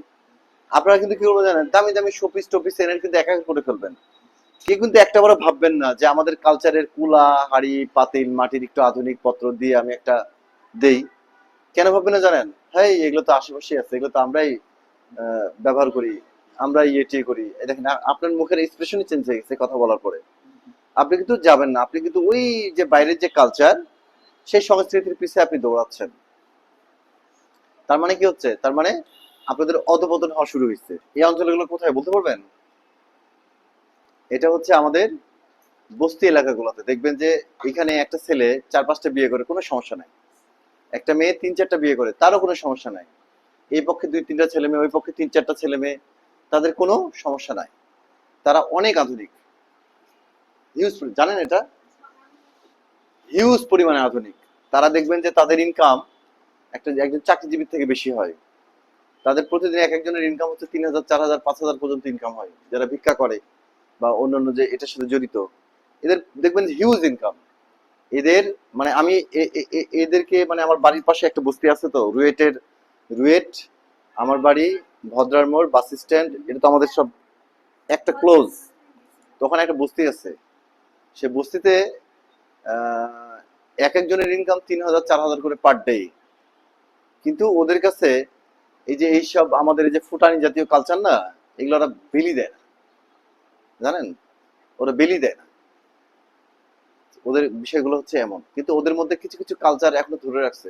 আপনারা কিন্তু কি করবো জানেন? দামি দামি শোপিস টোপিস এনে কিন্তু এক এক করে ফেলবেন। কেউ কিন্তু একটা বড় ভাববেন না যে আমাদের কালচারের কুলা, হাড়ি, পাতিল, মাটির একটু আধুনিক পত্র দিয়ে আমি একটা দেই। কেন ভাববেন না জানেন? হ্যাঁ, এগুলো তো আশেপাশে আছে, এগুলো তো আমরাই ব্যবহার করি, আমরাই ইয়ে করি। এই দেখেন আপনার মুখের এক্সপ্রেশনই চেঞ্জ হয়ে গেছে কথা বলার পরে। আপনি কিন্তু যাবেন না, আপনি কিন্তু ওই যে বাইরের যে কালচার, সেই সংস্কৃতির পিছিয়ে আপনি দৌড়াচ্ছেন। তার মানে কি হচ্ছে? তার মানে আপনাদের অধপতন হওয়া শুরু হয়েছে। এই অঞ্চলগুলো কোথায় বলতে পারবেন? এটা হচ্ছে আমাদের বস্তি এলাকাগুলোতে। দেখবেন যে এখানে একটা ছেলে 4-5টা বিয়ে করে, কোনো সমস্যা নাই। একটা মেয়ে 3-4টা বিয়ে করে, তারও কোনো সমস্যা নাই। এই পক্ষে 2-3টা ছেলে মেয়ে, ওই পক্ষে 3-4টা ছেলে মেয়ে, তাদের কোনো সমস্যা নাই। তারা অনেক আধুনিক, হিউজ, জানেন এটা? হিউজ পরিমাণে আধুনিক। তারা দেখবেন যে তাদের ইনকাম একজন চাকরিজীবীর থেকে বেশি হয়। তাদের প্রতিদিন এক একজনের ইনকাম হচ্ছে 3,000, 4,000, 5,000 পর্যন্ত ইনকাম হয়, যারা ভিক্ষা করে বা অন্যান্য যে এটার সাথে জড়িত। এদের দেখবেন হিউজ ইনকাম। এদের মানে আমি এদেরকে মানে আমার বাড়ির পাশে একটা বস্তি আছে তো রুয়েট, আমার বাড়ি ভদ্রার মোড় বাস স্ট্যান্ড, এটা তো আমাদের সব একটা ক্লোজ। তখন একটা বস্তি আছে, সে বস্তিতে আহ, এক একজনের ইনকাম 3,000 4,000 করে পার ডে। কিন্তু ওদের কাছে এই যে এইসব আমাদের এই যে ফুটানি জাতীয় কালচার না, এগুলো ওরা বেলি দেয় না, জানেন, ওরা বেলি দেয় না। ওদের বিষয়গুলো হচ্ছে এমন, কিন্তু ওদের মধ্যে কিছু কিছু কালচার এখনো ধরে রাখছে।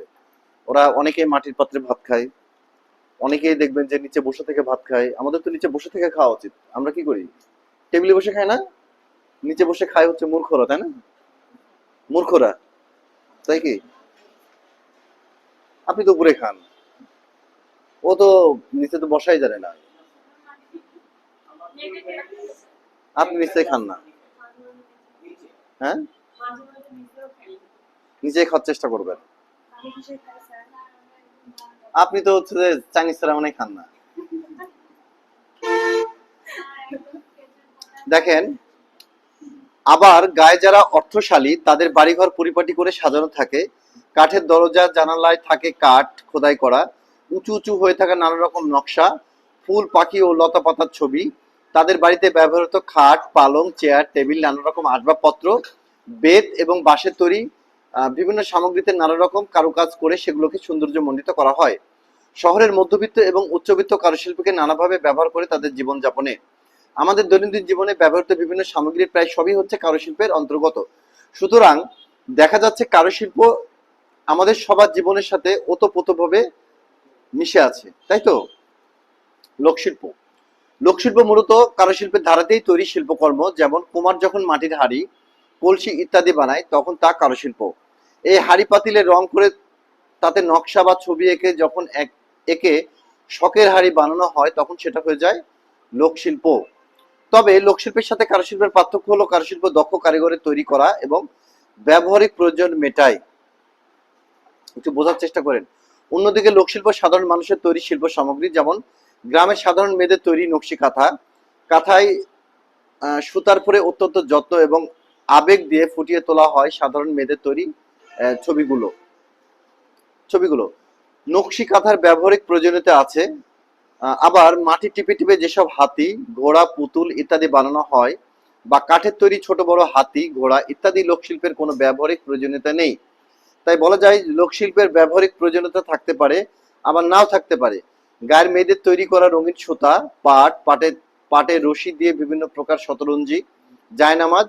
ওরা অনেকে মাটির পাত্রে ভাত খায়, অনেকেই দেখবেন যে নিচে বসে থেকে ভাত খায়। আমাদের তো নিচে বসে থেকে খাওয়া উচিত, আমরা কি করি? টেবিলে বসে খাই না, নিচে বসে খায় হচ্ছে মূর্খরা, তাই না? মূর্খরা, তাই কি? আপনি তো উপরে খান, ও তো নিচে তো বসাই জানে না। আপনি নিচে খান না? হ্যাঁ, নিচে খাওয়ার চেষ্টা করবেন। আপনি তো হচ্ছে যে চাইনিজ ছাড়া মানে খান না। দেখেন, আবার গায়ে যারা অর্থশালী তাদের বাড়িঘর পরিপাটি করে সাজানো থাকে, কাঠের দরজা জানালায় থাকে কাঠ খোদাই করা, উঁচু উঁচু হয়ে থাকা নানা রকম নকশা, ফুল পাখি ও লতা পাতার ছবি। তাদের বাড়িতে ব্যবহৃত খাট পালং চেয়ার টেবিল নানা রকম আসবাবপত্র বেত এবং বাঁশের তৈরি বিভিন্ন সামগ্রীতে নানা রকম কারুকাজ করে সেগুলোকে সৌন্দর্যমণ্ডিত করা হয়। শহরের মধ্যবিত্ত এবং উচ্চবিত্ত কারুশিল্পীকে নানাভাবে ব্যবহার করে তাদের জীবনযাপনে। আমাদের দৈনন্দিন জীবনে ব্যবহৃত বিভিন্ন সামগ্রী প্রায় সবই হচ্ছে কারুশিল্পের অন্তর্গত। সুতরাং দেখা যাচ্ছে কারুশিল্প আমাদের সবার জীবনের সাথে ওতপ্রোতভাবে মিশে আছে, তাই তো? লোকশিল্প, লোকশিল্প মূলত কারুশিল্পের ধারাতেই তৈরি শিল্পকর্ম। যেমন কুমার যখন মাটির হাড়ি কলসি ইত্যাদি বানায় তখন তা কারুশিল্প। এই হাড়ি পাতিলে রং করে তাতে নকশা বা ছবি এঁকে যখন একে শখের হাড়ি বানানো হয় তখন সেটা হয়ে যায় লোকশিল্প। তবে লোকশিল্পের সাথে কারুশিল্পের পার্থক্য হলো কারুশিল্প দক্ষ কারিগরের তৈরি করা এবং ব্যবহারিক প্রয়োজন মেটায়। একটু বোঝার চেষ্টা করেন। অন্যদিকে লোকশিল্প সাধারণ মানুষের তৈরি শিল্প সামগ্রী, যেমন গ্রামের সাধারণ মেয়েদের তৈরি নকশি কাঁথা, কাঁথায় সুতার পরে অত্যন্ত যত্ন এবং আবেগ দিয়ে ফুটিয়ে তোলা হয় সাধারণ মেয়েদের তৈরি ছবিগুলো ছবিগুলো নকশি কাঁথার ব্যবহারিক প্রয়োজনীয়তা আছে। আবার মাটি টিপে টিপে যেসব হাতি ঘোড়া পুতুল ইত্যাদি বানানো হয় বা কাঠের তৈরি ছোট বড় হাতি ঘোড়া ইত্যাদি লোকশিল্পের কোনো ব্যবহারিক প্রয়োজনীয়তা নেই। তাই বলা যায় লোকশিল্পের ব্যবহারিক প্রয়োজনীয়তা থাকতে পারে, আবার নাও থাকতে পারে। গায়ের মেয়েদের তৈরি করা রঙিন সুতা পাটে রশি দিয়ে বিভিন্ন প্রকার শতরঞ্জি জায়নামাজ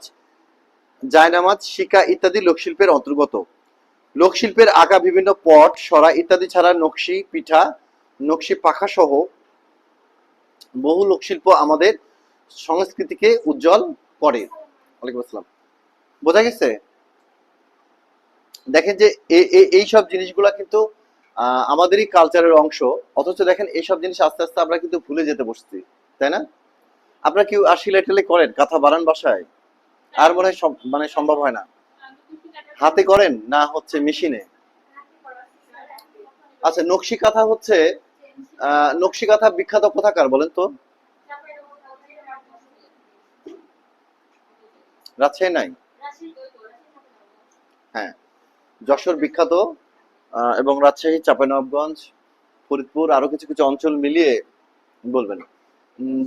জায়নামাজ শিকা ইত্যাদি লোকশিল্পের অন্তর্গত। লোকশিল্পের আঁকা বিভিন্ন পট সরা ইত্যাদি ছাড়া নকশি পিঠা নকশি পাখা সহ বহু লোকশিল্প আমাদের সংস্কৃতিকে উজ্জ্বল করে। ওয়ালাইকুম আসসালাম। বোঝা গেছে? দেখেন যে এই সব জিনিসগুলা কিন্তু আমাদেরই কালচারের অংশ, অথচ দেখেন এইসব জিনিস আস্তে আস্তে আমরা কিন্তু ভুলে যেতে বসছি, তাই না? আপনারা কি আর সেলাই টেলাই করেন, কাঁথা বানান বাসায়? আর মনে হয় মানে সম্ভব হয় না। হাতে করেন না হচ্ছে মেশিনে? আচ্ছা, নকশি কাঁথা হচ্ছে নকশি কাঁথা বিখ্যাত কোথাকার বলেন তো? রাজশাহী নাই? হ্যাঁ, যশোর বিখ্যাত, এবং রাজশাহী চাঁপাইনবাবগঞ্জ ফরিদপুর আরো কিছু কিছু অঞ্চল মিলিয়ে বলবেন।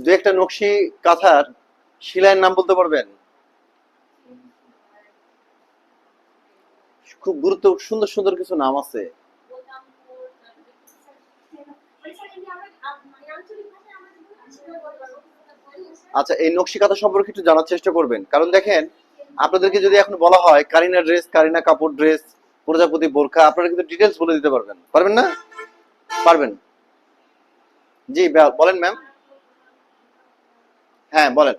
দু একটা নকশি কাঁথার শিলাইয়ের নাম বলতে পারবেন? খুব সুন্দর সুন্দর কিছু নাম আছে। আচ্ছা, এই নকশি কাঁথা সম্পর্কে একটু জানার চেষ্টা করবেন, কারণ দেখেন আপনাদেরকে যদি এখন বলা হয় কারিনা ড্রেস কারিনা কাপড় ড্রেস প্রজাপতি বোরখা, আপনারা কিন্তু ডিটেলস বলে দিতে পারবেন, পারবেন না? পারবেন? জি বলেন ম্যাম। হ্যাঁ বলেন।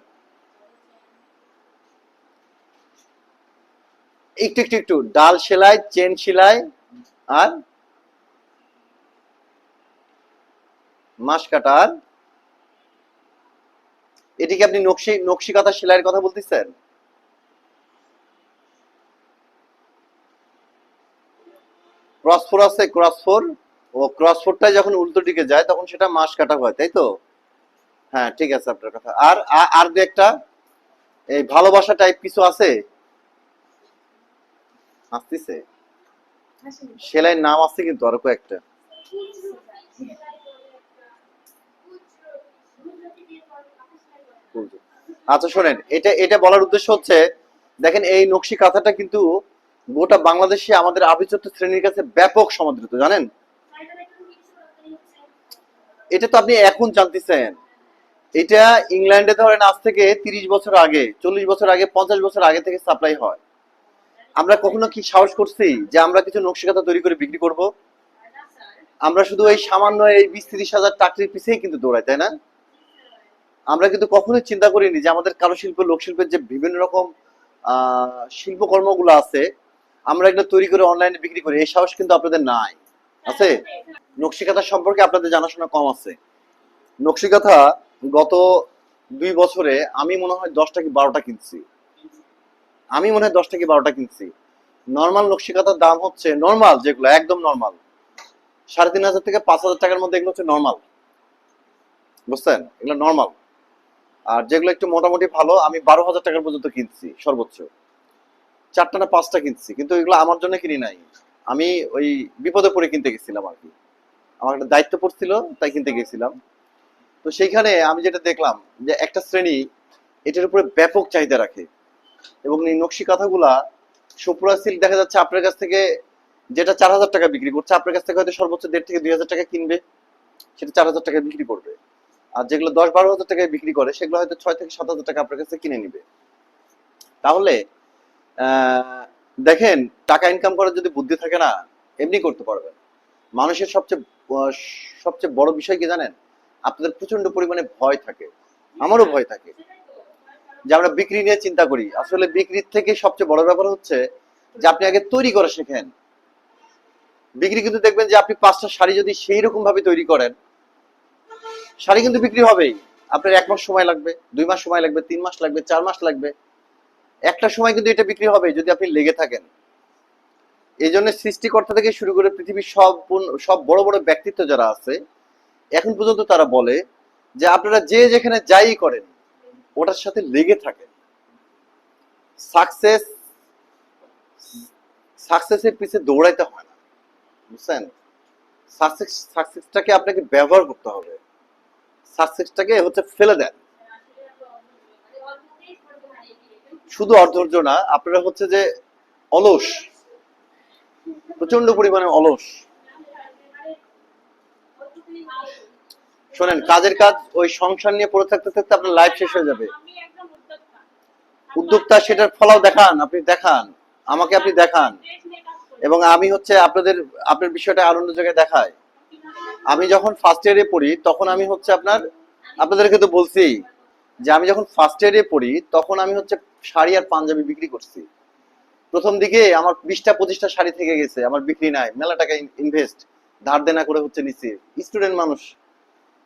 একটু একটু একটু ডাল সেলাই চেন সেলাই আর মাস কাটা, আর এটিকে আপনি নকশি নকশি কাঁথা সেলাইয়ের কথা বলতেছেন? ক্রসফোর আছে, ক্রসফোর। ও ক্রসফোরটা যখন উল্টো দিকে যায় তখন সেটা মাস কাটা হয়, তাই তো? হ্যাঁ ঠিক আছে আপনার কথা। আর আর দু একটা এই ভালোবাসা টাইপ কিছু আছে? আসতেছে সেলাইয়ের নাম আছে কিন্তু আরো কয়েকটা। আচ্ছা শোনেন, এটা এটা বলার উদ্দেশ্য হচ্ছে, দেখেন এই নকশি কাঁথাটা কিন্তু গোটা বাংলাদেশে আমাদের আভিজাত্য শ্রেণীর কাছে ব্যাপক সমাদৃত, জানেন? এটা তো আপনি এখন জানতেছেন। এটা ইংল্যান্ডে ধরেন আজ থেকে 30 বছর আগে, 40 বছর আগে, 50 বছর আগে থেকে সাপ্লাই হয়। আমরা কখনো কি সাহস করছি যে আমরা কিছু নকশি কাঁথা তৈরি করে বিক্রি করব? আমরা শুধু এই সামান্য এই 20-30 হাজার টাকার পিছেই কিন্তু দৌড়াই, তাই না? আমরা কিন্তু কখনোই চিন্তা করিনি যে আমাদের কারুশিল্প, লোকশিল্পের যে বিভিন্ন রকম শিল্পকর্মগুলো আছে, আমরা এগুলো তৈরি করে অনলাইনে বিক্রি করি। এই সাহস কিন্তু আপনাদের নাই, আছে? নকশিকাঁথা সম্পর্কে আপনাদের জানাশোনা কম আছে। নকশিকাঁথা গত 2 বছরে আমি মনে হয় 10টা কি 12টা কিনছি। আমি মনে হয় 10টা কি 12টা কিনছি। নর্মাল নকশিকাঁথার দাম হচ্ছে, নর্মাল যেগুলো একদম নর্মাল, 3,500 থেকে 5,000 টাকার মধ্যে, এগুলো হচ্ছে নর্মাল। বুঝছেন? এগুলো নর্মাল। আর যেগুলো একটু মোটামুটি ভালো, আমি 12,000 টাকার পর্যন্ত কিনছি সর্বোচ্চ। 4টা না 5টা কিনছি, কিন্তু এগুলো আমার জন্য কিনি নাই। আমি ওই বিপদে পড়ে কিনতে গেছিলাম আর কি। আমার একটা দায়িত্ব পড়ছিল, তাই কিনতে গেছিলাম। তো সেইখানে আমি যেটা দেখলাম যে একটা শ্রেণী এটার উপরে ব্যাপক চাহিদা রাখে, এবং এই নকশি কাঁথাগুলা সুপ্রা সিল্ক দেখা যাচ্ছে আপনার কাছ থেকে যেটা 4,000 টাকা বিক্রি করছে, আপনার কাছ থেকে হয়তো সর্বোচ্চ 1,500 থেকে 2,000 টাকা কিনবে, সেটা 4,000 টাকায় বিক্রি করবে। আর যেগুলো 10-12 হাজার টাকায় বিক্রি করে, সেগুলো হয়তো 6 থেকে 7 হাজার টাকা আপনার কাছে কিনে নিবে। তাহলে দেখেন, টাকা ইনকাম করার যদি বুদ্ধি থাকে না, এমনি করতে পারবেন। মানুষের সবচেয়ে বড় বিষয় কি জানেন? আপনাদের প্রচন্ড পরিমাণে ভয় থাকে, আমারও ভয় থাকে, যে আমরা বিক্রি নিয়ে চিন্তা করি। আসলে বিক্রির থেকে সবচেয়ে বড় ব্যাপার হচ্ছে যে আপনি আগে তৈরি করা শেখেন। বিক্রি কিন্তু দেখবেন যে আপনি 5টা শাড়ি যদি সেই রকম ভাবে তৈরি করেন, শাড়ি কিন্তু বিক্রি হবেই। আপনার 1 মাস সময় লাগবে, 2 মাস সময় লাগবে, 3 মাস লাগবে, 4 মাস লাগবে, একটা সময় কিন্তু এটা বিক্রি হবে যদি আপনি লেগে থাকেন। এই জন্য সৃষ্টিকর্তা থেকে শুরু করে পৃথিবীর সব বড় বড় ব্যক্তিত্ব যারা আছে এখন পর্যন্ত, তারা বলে যে আপনারা যে যেখানে যাই করেন ওটার সাথে লেগে থাকেন। সাকসেস সাকসেসের পিছে দৌড়াইতে হয় না, বুঝছেন? সাকসেসটাকে আপনাকে ব্যবহার করতে হবে, সাকসেসটাকে হচ্ছে ফেলে দেন। শুধু অধৈর্য না, আপনারা হচ্ছে যে অলস, প্রচন্ড পরিমাণে অলস। শোনেন, কাজের কাজ ওই সংসার নিয়ে পড়ে থাকতে থাকতে আপনার লাইফ শেষ হয়ে যাবে। উদ্যোক্তা, সেটার ফলাও দেখান, আপনি দেখান, আমাকে আপনি দেখান। এবং আমি হচ্ছে আপনার বিষয়টা আর অন্য জায়গায় দেখায়। আমি যখন ফার্স্ট ইয়ারে পড়ি তখন আমি হচ্ছে আপনাদেরকে তো বলছি যে আমি যখন ফার্স্ট ইয়ারে পড়ি তখন আমি হচ্ছে শাড়ি আর পাঞ্জাবি বিক্রি করছি। প্রথম দিকে আমার 20টা 25টা শাড়ি থেকে গেছে, আমার বিক্রি নাই, মেলা টাকা ইনভেস্ট ধার দেনা করে হচ্ছে নিচ্ছি। স্টুডেন্ট মানুষ,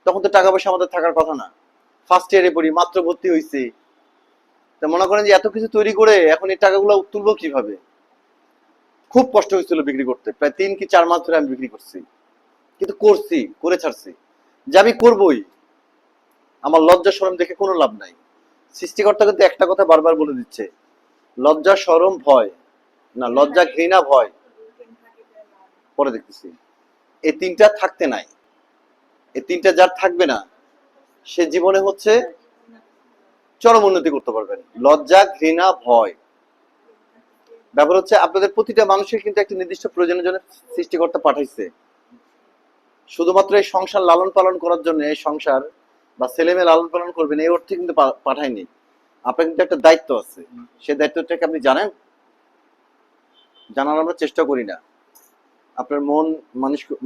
তখন তো টাকা পয়সা আমাদের থাকার কথা না। ফার্স্ট ইয়ারে পড়ি, মাত্র ভর্তি হয়েছি। তা মনে করেন যে এত কিছু তৈরি করে এখন এই টাকাগুলো তুলবো কিভাবে? খুব কষ্ট হয়েছিল বিক্রি করতে, প্রায় 3 কি 4 মাস ধরে আমি বিক্রি করছি। কিন্তু করছি, করে ছাড়ছি, যে আমি করবই। আমার লজ্জা শরম দেখে কোনো লাভ নাই। সৃষ্টিকর্তা কিন্তু একটা কথা বারবার বলে দিচ্ছে, লজ্জা শরম ভয়, না লজ্জা ঘৃণা ভয়, পরে দেখতেছি, এই 3টা থাকতে নাই। এই 3টা যার থাকবে না, সে জীবনে হচ্ছে চরম উন্নতি করতে পারবেন। লজ্জা ঘৃণা ভয়, ব্যাপার হচ্ছে আপনাদের প্রতিটা মানুষের কিন্তু একটা নির্দিষ্ট প্রয়োজনের জন্য সৃষ্টিকর্তা পাঠাইছে। শুধুমাত্র এই সংসার লালন পালন করার জন্য, এই সংসার বা ছেলে মেয়ে লালন পালন করবেন এই অর্থে কিন্তু পাঠায়নি। আপনার কিন্তু একটা দায়িত্ব আছে, সেই দায়িত্বটাকে আপনি জানেন? জানার আমরা চেষ্টা করি না। আপনার মন,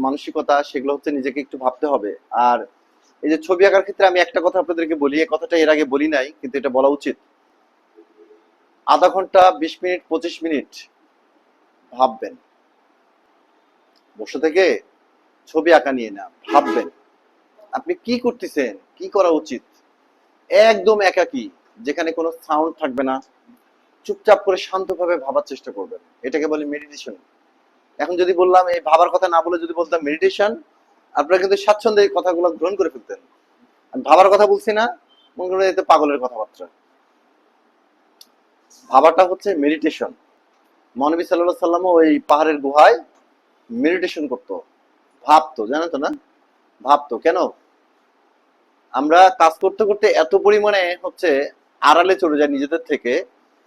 মানসিকতা, সেগুলো হচ্ছে নিজেকে একটু ভাবতে হবে। আর এই যে ছবি আঁকার ক্ষেত্রে আমি একটা কথা আপনাদেরকে বলি, এই কথাটা এর আগে বলি নাই, কিন্তু এটা বলা উচিত। আধা ঘন্টা, 20 মিনিট, 25 মিনিট ভাববেন, বসে থেকে ছবি আঁকা নিয়ে না, ভাববেন আপনি কি করতেছেন, কি করা উচিত। একদম একাকী, যেখানে কোনো সাউন্ড থাকবে না, চুপচাপ করে শান্তভাবে ভাবার চেষ্টা করবেন। এটাকে বলে মেডিটেশন। এখন যদি বললাম এই ভাবার কথা না বলে যদি বলতাম মেডিটেশন, আপনারা কিন্তু স্বাচ্ছন্দ্যে এই কথাগুলো গ্রহণ করে ফেলতেন। আমি ভাবার কথা বলছি না, মনে করেন এতে পাগলের কথাবার্তা। ভাবাটা হচ্ছে মেডিটেশন। মহানবী সাল্লাল্লাহু আলাইহি সাল্লাম ওই পাহাড়ের গুহায় মেডিটেশন করতো, ভাবতো, জানো তো না? ভাবতো কেন? আমরা কাজ করতে করতে এত পরিমাণে আড়ালে চলে যায় নিজেদের থেকে,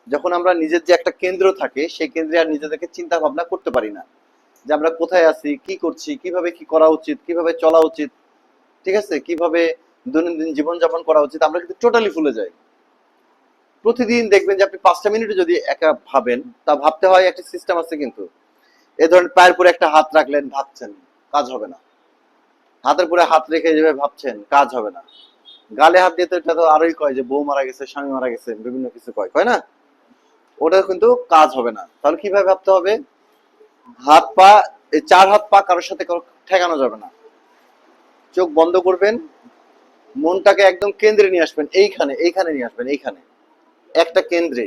যখন আমরা নিজের যে একটা কেন্দ্র থাকে সেই কেন্দ্রে আর নিজেদেরকে চিন্তা ভাবনা করতে পারি না যে আমরা কোথায় আছি, কি করছি, কিভাবে কি করা উচিত, কিভাবে চলা উচিত, ঠিক আছে, কিভাবে দৈনন্দিন জীবনযাপন করা উচিত, আমরা কিন্তু টোটালি ভুলে যাই। প্রতিদিন দেখবেন যে আপনি 5টা মিনিটে যদি একা ভাবেন, তা ভাবতে হয় একটা সিস্টেম আছে কিন্তু। এ ধরেন পায়ের পরে একটা হাত রাখলেন, ভাবছেন, কাজ হবে না। হাতের পরে হাত রেখে যেভাবে ভাবছেন, কাজ হবে না। গালে হাত দিয়ে তো এটা তো আরোই কয় যে বউ মারা গেছে, স্বামী মারা গেছে, বিভিন্ন কিছু কয়, কয় না? ওটা কিন্তু কাজ হবে না। তাহলে কিভাবে ভাবতে হবে? হাত পা, এই 4 হাত পা কারোর সাথে ঠেকানো যাবে না। চোখ বন্ধ করবেন, মনটাকে একদম কেন্দ্রে নিয়ে আসবেন, এইখানে এইখানে নিয়ে আসবেন, এইখানে একটা কেন্দ্রে,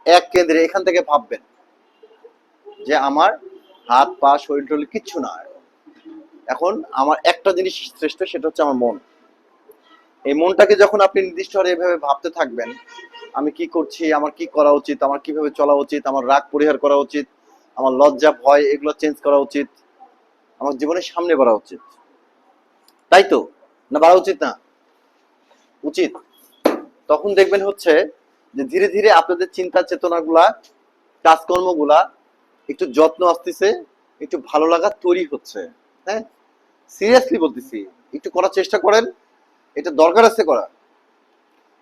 এক কেন্দ্রে এখান থেকে ভাববেন যে আমার হাত পা শরীর টরীর কিচ্ছু না, এখন আমার একটা জিনিস শ্রেষ্ঠ, সেটা হচ্ছে আমার মন। এই মনটাকে যখন আপনি নির্দিষ্ট ভাবে এভাবে ভাবতে থাকবেন, আমি কি করছি, আমার কি করা উচিত, আমার কিভাবে চলা উচিত, আমার রাগ পরিহার করা উচিত, আমার লজ্জা ভয় এগুলো চেঞ্জ করা উচিত, আমার জীবনের সামনে বাড়া উচিত, তাই তো? না বাড়া উচিত না? উচিত। তখন দেখবেন যে ধীরে ধীরে আপনাদের চিন্তা চেতনাগুলা, কাজকর্মগুলা একটু যত্ন আসতেছে, একটু ভালো লাগা তৈরি হচ্ছে। হ্যাঁ, সিরিয়াসলি বলতেছি, একটু করার চেষ্টা করেন, এটা দরকার আছে করা।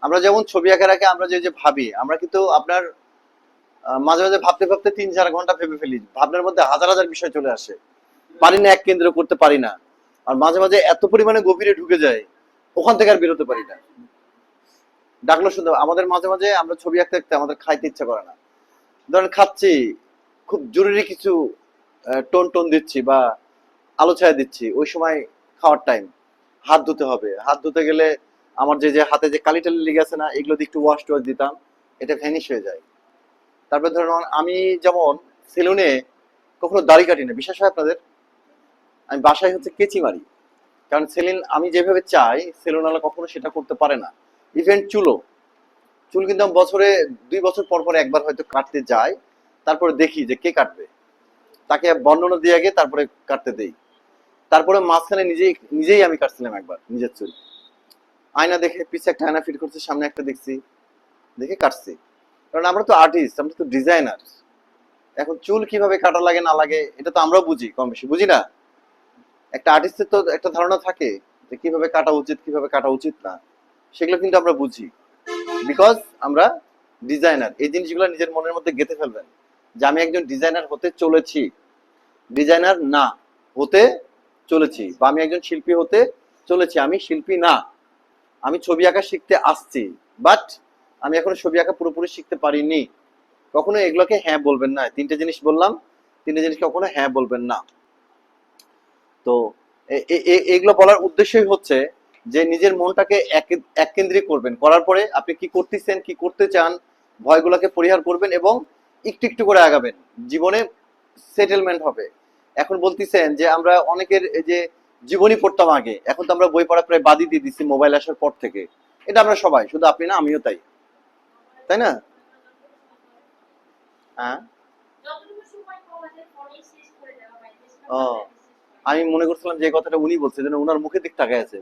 আমরা যেমন ছবি আঁকার আগে আমরা যে যে ভাবি, আমরা কিন্তু আপনার মাঝে মাঝে ভাবতে ভাবতে 3-4 ঘন্টা ভেবে ফেলি, ভাবনার মধ্যে হাজার হাজার বিষয় চলে আসে, পারি না এক কেন্দ্র করতে পারি না। আর মাঝে মাঝে এত পরিমাণে গভীরে ঢুকে যায়, ওখান থেকে আর বেরোতে পারি না। ডাকলো শুনতে আমাদের মাঝে মাঝে আমরা ছবি আঁকতে আঁকতে আমাদের খাইতে ইচ্ছা করে না, ধরেন খাচ্ছি, খুব জরুরি কিছু টোন টোন দিচ্ছি বা আলো ছায়া দিচ্ছি, ওই সময় খাওয়ার টাইম, হাত ধুতে হবে, হাত ধুতে গেলে আমার যে যে হাতে যে কালি টালি লেগে আছে না, এগুলো দিয়ে একটু ওয়াশ টোয়াশ দিতাম, এটা ভ্যানিশ হয়ে যায়। তারপরে ধরুন আমি যেমন সেলুনে কখনো দাড়ি কাটি না, বিশ্বাস হয় আপনাদের? আমি বাসায় কেচি মারি, কারণ সেলুন আমি যেভাবে চাই সেলুনওয়ালা কখনো সেটা করতে পারে না। ইভেন চুল কিন্তু আমি বছরে 2 বছর পর পর একবার হয়তো কাটতে যাই, তারপরে দেখি যে কে কাটবে, তাকে বর্ণনা দিয়ে আগে তারপরে কাটতে দেই। তারপরে মাঝখানে নিজেই নিজেই আমি কাটছিলাম একবার নিজের চুল, আয়না দেখে, পিছে একটা আয়না ফিট করছে, সামনে একটা দেখছি, দেখে কাটছি। কারণ আমরা তো আর্টিস্ট, আমরা তো ডিজাইনার। এখন চুল কিভাবে কাটা লাগে না লাগে এটা তো আমরাও বুঝি, কম বেশি বুঝি না? একটা আর্টিস্টের তো একটা ধারণা থাকে যে কিভাবে কাটা উচিত, কিভাবে কাটা উচিত না, সেগুলো কিন্তু আমরা বুঝি, বিকজ আমরা ডিজাইনার। এই জিনিসগুলো নিজের মনের মধ্যে গেঁথে ফেলবেন যে আমি একজন ডিজাইনার হতে চলেছি, ডিজাইনার না, হতে চলেছি, বা আমি একজন শিল্পী হতে চলেছি, আমি শিল্পী না, আমি ছবি আঁকা শিখতে আসছি, বাট আমি এখনো ছবি আঁকা পুরোপুরি শিখতে পারিনি। কখনো এগুলোকে হ্যাঁ বলবেন না। 3টে জিনিস বললাম, 3টে জিনিস কখনো হ্যাঁ বলবেন না। তো এগুলো বলার উদ্দেশ্যই যে নিজের মনটাকে এক কেন্দ্রিক করবেন, করার পরে আপনি কি করতেছেন, কি করতে চান, ভয়গুলোকে পরিহার করবেন এবং একটু একটু করে আগাবেন, জীবনে সেটেলমেন্ট হবে। এখন বলতেছেন যে আমরা অনেকের এই যে জীবনী পড়তাম আগে, এখন তো আমরা বই পড়া প্রায় বাদই দিয়ে দিচ্ছি মোবাইল আসার পর থেকে। এটা আমরা সবাই, শুধু আপনি না, আমিও তাই, তাই না? হ্যাঁ। ও, আমি মনে করছিলাম যে কথাটা উনি বলছে, যেন ওনার মুখের দিক তাকায় আছে,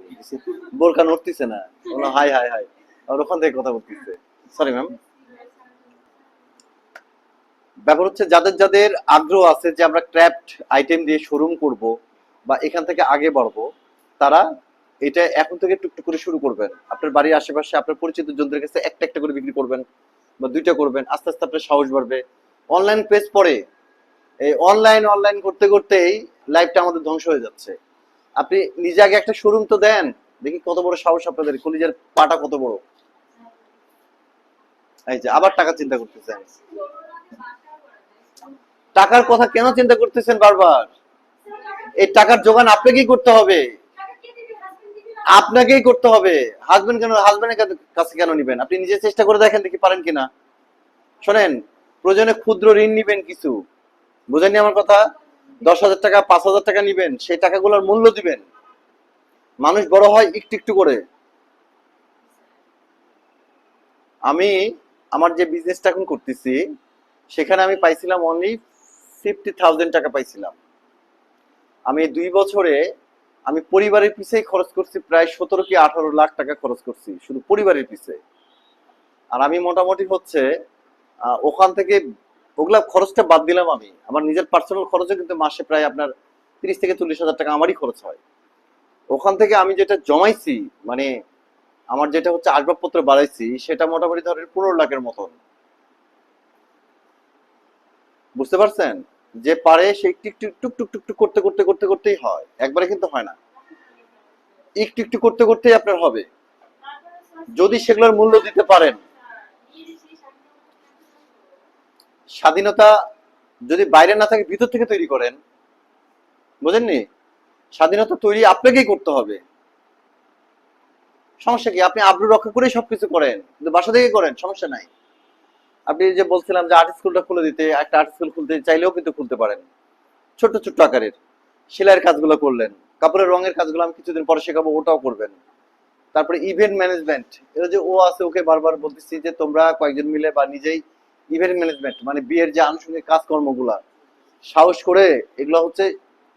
বোরকা নড়তিছে না, ওনা হাই হাই হাই, আর ওখান থেকে কথা বলতেছে। Sorry ma'am. ব্যাপার যাদের যাদের আগ্রহ আছে যে আমরা ক্র্যাফট আইটেম দিয়ে শোরুম করব বা এখান থেকে আগে বাড়বো, তারা এটা এখন থেকে টুকটুক করে শুরু করবেন। আপনার বাড়ির আশেপাশে আপনার পরিচিত জনদের কাছে একটা একটা করে বিক্রি করবেন বা 2টা করবেন, আস্তে আস্তে আপনার সাহস বাড়বে। অনলাইন পেজ পড়ে, এই অনলাইন অনলাইন করতে করতেই লাইফটা আমাদের ধ্বংস হয়ে যাচ্ছে। আপনি নিজে আগে একটা শোরুম তো দেন, দেখি কত বড় সাহস আপনাদের, কলিজার পাটা কত বড়। এই যে আবার টাকা চিন্তা করতেছেন, টাকার কথা কেন চিন্তা করতেছেন বারবার? এই টাকার যোগান আপনাকেই করতে হবে, আপনাকেই করতে হবে। হাজবেন্ড কেন, হাজবেন্ডের কাছে কেন নিবেন? আপনি নিজে চেষ্টা করে দেখেন দেখি পারেন কিনা। শোনেন, প্রয়োজনে ক্ষুদ্র ঋণ নিবেন কিছু, বুঝেননি আমার কথা? 10,000 টাকা, 5,000 টাকা নিবেন, সেই টাকাগুলোর মূল্য দিবেন। মানুষ বড় হয় একটু একটু করে। আমি আমার যে বিজনেসটা এখন করতেছি, সেখানে আমি পাইছিলাম অনলি 50,000 টাকা পাইছিলাম। আমি 2 বছরে আমি পরিবারের পিছেই খরচ করছি প্রায় 17 কি 18 লাখ টাকা খরচ করছি শুধু পরিবারের পিছে। আর আমি মোটামুটি হচ্ছে ওখান থেকে ওগুলা খরচটা বাদ দিলাম, আমি আমার নিজের পার্সোনাল খরচও কিন্তু মাসে প্রায় আপনার 30 থেকে 40 হাজার টাকা আমারই খরচ হয়। ওখান থেকে আমি যেটা জমাইছি, মানে আমার যেটা হচ্ছে আসবাবপত্র বাড়াইছি, সেটা মোটামুটি ধরেন 15 লাখের মতন। বুঝতে পারছেন? যে পারে সে একটু একটু টুক টুক টুক টুক করতে করতে করতে করতেই হয়, একবারে কিন্তু হয় না। একটু একটু করতে করতেই আপনার হবে, যদি সেগুলোর মূল্য দিতে পারেন। স্বাধীনতা যদি বাইরে না থাকে, ভিতর থেকে তৈরি করেন। বুঝেননি? স্বাধীনতা তৈরি আপনাকেই করতে হবে। সমস্যা কি? আপনি আব্রু রক্ষা করেই সবকিছু করেন, কিন্তু বাসা থেকে করেন, সমস্যা নাই। আপনি যে বলছিলাম যে আর্ট স্কুলটা খুলে দিতে, একটা আর্ট স্কুল খুলতে চাইলেও কিন্তু খুলতে পারেন, ছোট্ট ছোট্ট আকারের। সেলাইয়ের কাজগুলো করলেন, কাপড়ের রঙের কাজগুলো আমি কিছুদিন পরে শেখাবো, ওটাও করবেন। তারপরে ইভেন্ট ম্যানেজমেন্ট, এটা যে ও আছে, ওকে বারবার বলতেছি যে তোমরা কয়েকজন মিলে বা নিজেই ইভেন্ট ম্যানেজমেন্ট, মানে বিয়ের যে আনুষঙ্গিক কাজকর্মগুলা সাহস করে এগুলো হচ্ছে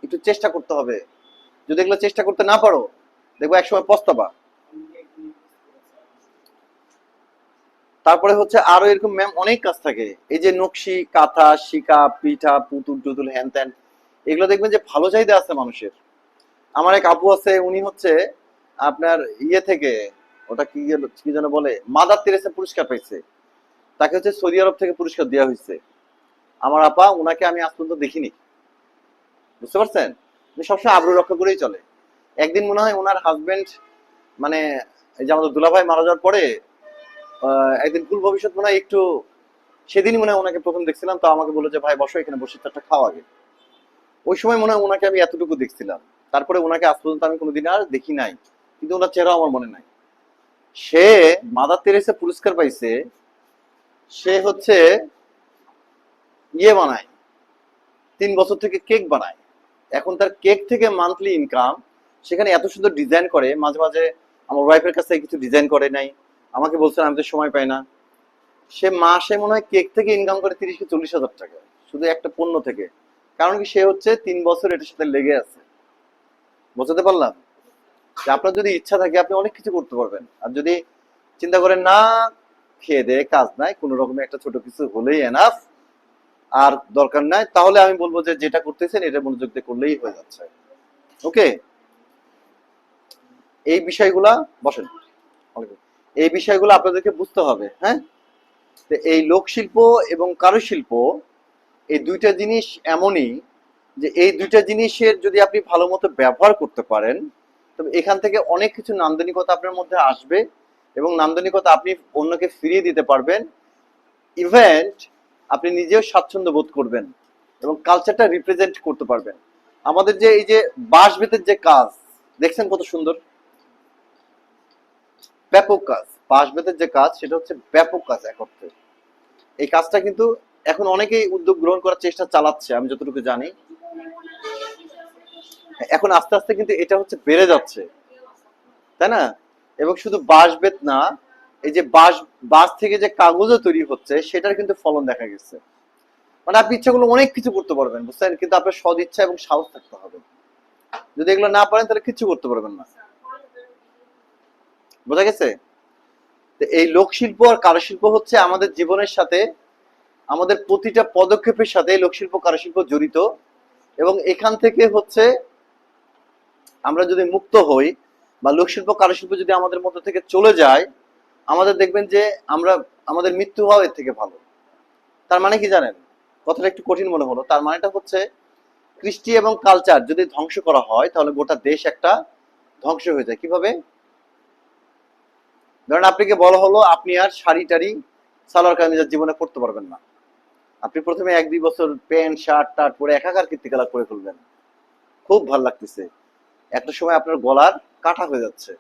একটু চেষ্টা করতে হবে। যদি এগুলো চেষ্টা করতে না পারো, দেখবো একসময় পস্তাবা। তারপরে হচ্ছে আরো এরকম ম্যাম অনেক কাজ থাকে, এই যে নকশি কাঁথা শিকা পিঠা পুতুল টুতুল হ্যান ত্যান, এগুলো দেখবেন যে ভালো চাহিদা আছে মানুষের। আমার এক আপু আছে, উনি হচ্ছে আপনার ইয়ে থেকে, ওটা কি কি যেন বলে, মাদার তেরেসা পুরস্কার পাইছে। তাকে হচ্ছে সৌদি আরব থেকে পুরস্কার দেওয়া হয়েছে। আমার আপা, ওনাকে আমি আজ পর্যন্ত দেখিনি। বুঝতে পারছেন? উনি সবসময় আবরু রক্ষা করেই চলে। একদিন মনে হয় ওনার হাজবেন্ড, মানে এই যে আমাদের দুলাভাই মারা যাওয়ার পরে একদিন কুল ভবিষ্যৎ মনে হয় একটু, সেদিনই মনে হয় ওনাকে প্রথম দেখছিলাম, তো আমাকে বললো যে ভাই বসো এখানে, বসে চারটা খাওয়া আগে। ওই সময় মনে হয় ওনাকে আমি এতটুকু দেখছিলাম, তারপরে ওনাকে আজ পর্যন্ত আমি কোনোদিন আর দেখি নাই, কিন্তু ওনার চেহারা আমার মনে নাই। সে মাদার তেরেসা পুরস্কার পাইছে। সে হচ্ছে ইয়ে বানায়, 3 বছর থেকে কেক বানায়। এখন তার কেক থেকে মান্থলি ইনকাম, সেখানে এত সুন্দর ডিজাইন করে, মাঝে মাঝে আমার ওয়াইফের কাছে কিছু ডিজাইন করে নাই, আমাকে বলছেন আমি তো সময় পাই না। সে মাসে মনে হয় কেক থেকে ইনকাম করে 30 কি 40 হাজার টাকা, শুধু একটা পণ্য থেকে। কারণ কি? সে হচ্ছে 3 বছর এটার সাথে লেগে আছে। বোঝাতে পারলাম? যে আপনার যদি ইচ্ছা থাকে আপনি অনেক কিছু করতে পারবেন। আর যদি চিন্তা করেন না, খেয়ে দেয়ে কাজ নাই, কোন রকমের একটা ছোট কিছু হলেই এনাফ, আর দরকার নাই, তাহলে আমি বলবো যে যেটা করতেছেন এটা মনোযোগ দিয়ে করলেই হয়ে যাচ্ছে। ওকে? এই বিষয়গুলা, বসেন, এই বিষয়গুলো আপনাদেরকে বুঝতে হবে। হ্যাঁ, তো এই লোকশিল্প এবং কারুশিল্প, এই দুইটা জিনিস এমনই যে এই দুইটা জিনিসের যদি আপনি ভালো মতো ব্যবহার করতে পারেন, তবে এখান থেকে অনেক কিছু নান্দনিকতা আপনার মধ্যে আসবে, এবং নান্দনিকতা আপনি অন্যকে ফিরিয়ে দিতে পারবেন। ইভেন্ট আপনি নিজেও স্বাচ্ছন্দ্য বোধ করবেন এবং কালচারটা রিপ্রেজেন্ট করতে পারবেন। আমাদের যে এই যে বাঁশ বেতের যে কাজ দেখছেন কত সুন্দর, ব্যাপক কাজ। বাঁশ বেতের যে কাজ, সেটা হচ্ছে ব্যাপক কাজ এক অর্থে। এই কাজটা কিন্তু এখন অনেকেই উদ্যোগ গ্রহণ করার চেষ্টা চালাচ্ছে, আমি যতটুকু জানি। এখন আস্তে আস্তে কিন্তু এটা হচ্ছে বেড়ে যাচ্ছে, তাই না? এবং শুধু বাঁশ বেত না, এই যে বাঁশ, বাঁশ থেকে যে কাগজও তৈরি হচ্ছে, সেটার কিন্তু ফলন দেখা গেছে। মানে আপনি ইচ্ছা করলে অনেক কিছু করতে পারবেন, বুঝছেন? কিন্তু আপনার সদ ইচ্ছা এবং সাহস থাকতে হবে। যদি এগুলো না পারেন তাহলে কিছু করতে পারবেন না। বোঝা গেছে? তো এই লোকশিল্প আর কারুশিল্প হচ্ছে আমাদের জীবনের সাথে, আমাদের প্রতিটা পদক্ষেপের সাথে লোকশিল্প কারুশিল্প জড়িত। এবং এখান থেকে হচ্ছে আমরা যদি মুক্ত হই, বা লোকশিল্প কারুশিল্প যদি আমাদের মধ্যে থেকে চলে যায়, আমাদের দেখবেন যে আমরা, আমাদের মৃত্যু হওয়া এর থেকে ভালো। তার মানে কি জানেন? কথাটা একটু কঠিন মনে হলো। তার মানেটা হচ্ছে কৃষ্টি এবং কালচার যদি ধ্বংস করা হয়, তাহলে গোটা দেশ একটা ধ্বংস হয়ে যায়। কিভাবে? ধরেন আপনাকে বলা হলো আপনি আর শাড়ি টাড়ি সালোয়ার কামিজের জীবনে পড়তে পারবেন না। আপনি প্রথমে 1-2 বছর প্যান্ট শার্ট টার্ট পরে একাকার কীর্তিকলাপ করে ফেলবেন, খুব ভাল লাগতেছে। একটা সময় আপনার গলার কাটা হয়ে যাচ্ছে।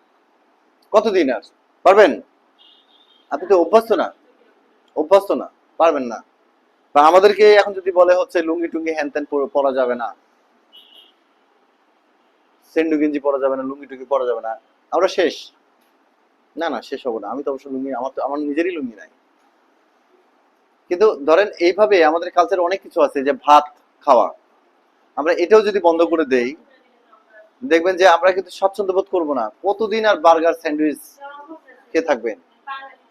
কতদিন আর পারবেন? আপনি তো অভ্যস্ত না, অভ্যস্ত না, পারবেন না। বা আমাদেরকে এখন যদি বলে হচ্ছে লুঙ্গি টুঙ্গি হ্যান ত্যান পরা যাবে না, সেন্ডু গেঞ্জি পরা যাবে না, লুঙ্গি টুঙ্গি পরা যাবে না, আমরা শেষ। না না, শেষ হবো না। আমি তো অবশ্য লুঙ্গি, আমার তো আমার নিজেরই লুঙ্গি নাই। কিন্তু ধরেন এইভাবে আমাদের কালচারে অনেক কিছু আছে, যে ভাত খাওয়া, আমরা এটাও যদি বন্ধ করে দেই, দেখবেন যে আমরা কিন্তু স্বাচ্ছন্দ্য বোধ করবো না। কতদিন আর বার্গার স্যান্ডউইচ খেয়ে থাকবেন?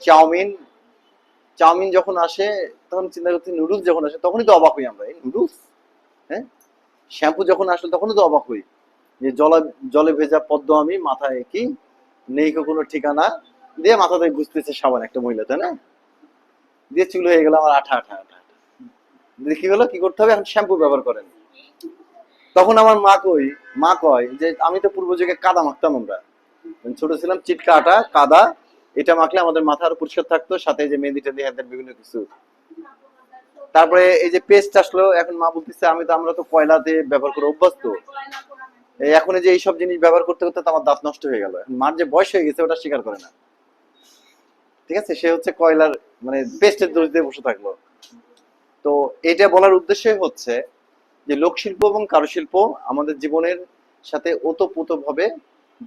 চাউমিন, চাউমিন যখন আসে তখন চিন্তা করছি, নুডলস যখন আসে তখনই তো অবাক হই আমরা, এই নুডলস। হ্যাঁ, শ্যাম্পু যখন আসলো তখনই তো অবাক হই, যে জলে ভেজা পদ্ম আমি মাথায় কি নেই কোনো ঠিকানা, দিয়ে মাথাতে ঘুষতেছে সাবান একটা মহিলা, তাই না? দিয়ে চুল হয়ে গেল আমার আঠা আঠা আঠা আঠা। দিয়ে কি হলো, কি করতে হবে, এখন শ্যাম্পু ব্যবহার করেন। তখন আমার মা কয় যে আমি তো পূর্ব যুগে কাদা মাখতাম আমরা, ছোট ছিলাম, চিটকা আটা কাদা, এটা মাখলে আমাদের মাথা আরো পরিষ্কার থাকতো, সাথে যে মেহেদি টেদি হাতের বিভিন্ন কিছু। তারপরে এই যে পেস্ট আসলো, এখন মা বলতেছে আমরা তো কয়লাতে ব্যবহার করে অভ্যস্ত, এখন এই যে এইসব জিনিস ব্যবহার করতে করতে তো আমার দাঁত নষ্ট হয়ে গেল। মার যে বয়স হয়ে গেছে ওটা স্বীকার করে না, ঠিক আছে, সে হচ্ছে কয়লার মানে পেস্টের দোষ দিয়ে বসে থাকলো। তো এটা বলার উদ্দেশ্যই হচ্ছে যে লোকশিল্প এবং কারুশিল্প আমাদের জীবনের সাথে ওতপ্রোতভাবে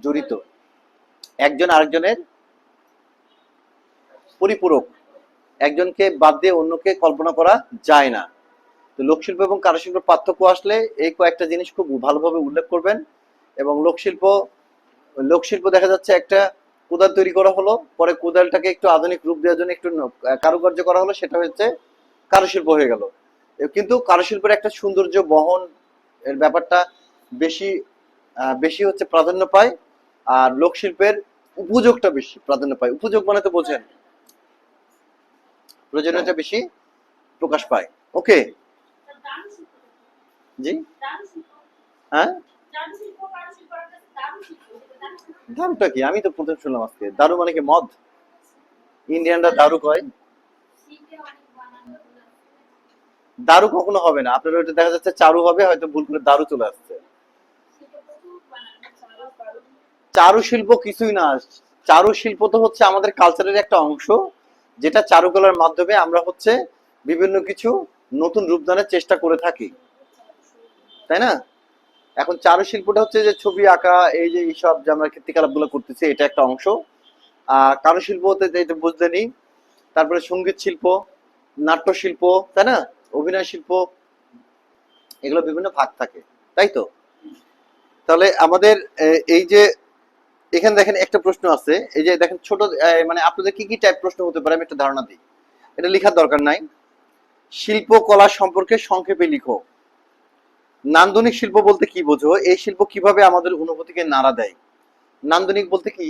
জড়িত, একজন আরেকজনের পরিপূরক, একজনকে বাদ দিয়ে অন্যকে কল্পনা করা যায় না। তো লোকশিল্প এবং কারুশিল্পের পার্থক্য আসলে এই কয়েকটা জিনিস খুব ভালোভাবে উল্লেখ করবেন। এবং লোকশিল্প, লোকশিল্প দেখা যাচ্ছে একটা কোদাল তৈরি করা হলো, পরে কোদালটাকে একটু আধুনিক রূপ দেওয়ার জন্য একটু কারুকার্য করা হলো, সেটা হচ্ছে কারুশিল্প হয়ে গেল। কিন্তু কারুশিল্পের একটা সৌন্দর্য বহন এর ব্যাপারটা বেশি বেশি হচ্ছে প্রাধান্য পায়, আর লোকশিল্পের উপযোগটা বেশি প্রাধান্য পায়। উপযোগ মানে তো বোঝেন, প্রয়োজনীয়তা বেশি প্রকাশ পায়। ওকে, জি, হ্যাঁ, দারুটা কি? আমি তো প্রথম শুনলাম আজকে। দারু মানে কি মদ? ইন্ডিয়ানরা দারু কয়। দারু কখনো হবে না, আপনার ওইটা দেখা যাচ্ছে চারু হবে, হয়তো ভুল করে দারু চলে আসছে। চারু শিল্প কিছুই না, চারু শিল্প তো হচ্ছে আমাদের কালচারের একটা অংশ, যেটা চারুকলার মাধ্যমে আমরা হচ্ছে বিভিন্ন কিছু নতুন রূপদানের চেষ্টা করে থাকি, তাই না? এখন চারু শিল্পটা হচ্ছে যে ছবি আঁকা, এই যে এইসব যে আমরা কীর্তিকলাপ গুলো করতেছি, এটা একটা অংশ। আর কারুশিল্প হতে এটা বুঝলেনি। তারপরে সঙ্গীত শিল্প, নাট্য শিল্প, তাই না, অভিনয় শিল্প, এগুলো বিভিন্ন ভাগ থাকে, তাই তো? তাহলে আমাদের এই যে এখানে দেখেন একটা প্রশ্ন আছে, এই যে দেখেন ছোট মানে আপনাদের কি কি টাইপ প্রশ্ন হতে পারে আমি একটা ধারণা দিই, এটা লেখার দরকার নাই। শিল্পকলা সম্পর্কে সংক্ষেপে লিখো। নান্দনিক শিল্প বলতে কি বোঝো? এই শিল্প কিভাবে আমাদের অনুভূতিকে নাড়া দেয়? নান্দনিক বলতে কি?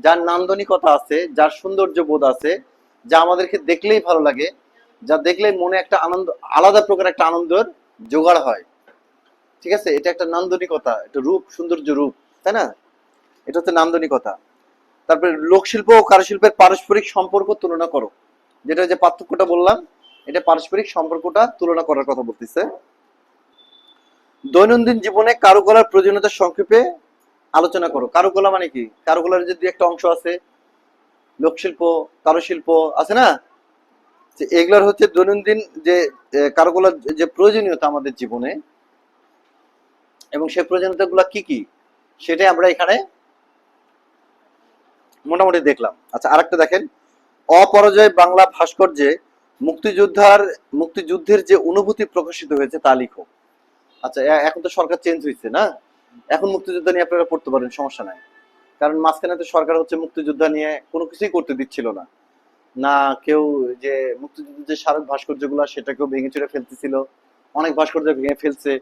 যার নান্দনিকতা আছে, যার সৌন্দর্য বোধ আছে, যা আমাদেরকে দেখলেই ভালো লাগে, যা দেখলেই মনে একটা আনন্দ, আলাদা প্রকার একটা আনন্দের জোগাড় হয়, ঠিক আছে, এটা একটা নান্দনিকতা, একটা রূপ, সৌন্দর্য রূপ, তাই না? এটা হচ্ছে নান্দনিকতা। তারপরে লোকশিল্প ও কারুশিল্পের পারস্পরিক সম্পর্ক তুলনা করো, যেটা যে পার্থক্যটা বললাম, এটা পারস্পরিক সম্পর্কটা তুলনা করার কথা বলতেছে। দৈনন্দিন জীবনে কারুকলার প্রয়োজনীয়তা সংক্ষেপে আলোচনা করো। কারুকলা মানে কি? কারুকলার যে দুই একটা অংশ আছে, লোকশিল্প, কারুশিল্প আছে না, যে এগুলোর হচ্ছে দৈনন্দিন যে কারুকলার যে প্রয়োজনীয়তা আমাদের জীবনে, এবং সেই প্রয়োজনীয়তা গুলা কি কি, সেটাই আমরা এখানে মোটামুটি দেখলাম। আচ্ছা, আরেকটা দেখেন, অপরাজয় বাংলা ভাস্কর্যে মুক্তিযুদ্ধের যে অনুভূতি প্রকাশিত হয়েছে তা লিখো। আচ্ছা, এখন তো সরকার চেঞ্জ হয়েছে না, এখন মুক্তিযুদ্ধ নিয়ে আপনারা পড়তে পারেন, সমস্যা নাই। কারণ মাঝখানে তো সরকার হচ্ছে মুক্তিযোদ্ধা নিয়ে কোনো কিছুই করতে দিচ্ছিল না, না কেউ যে মুক্তিযুদ্ধের যে স্মারক ভাস্কর্যগুলো সেটাকেও ভেঙে চুরে ফেলতেছিল, অনেক ভাস্কর্য ভেঙে ফেলছে।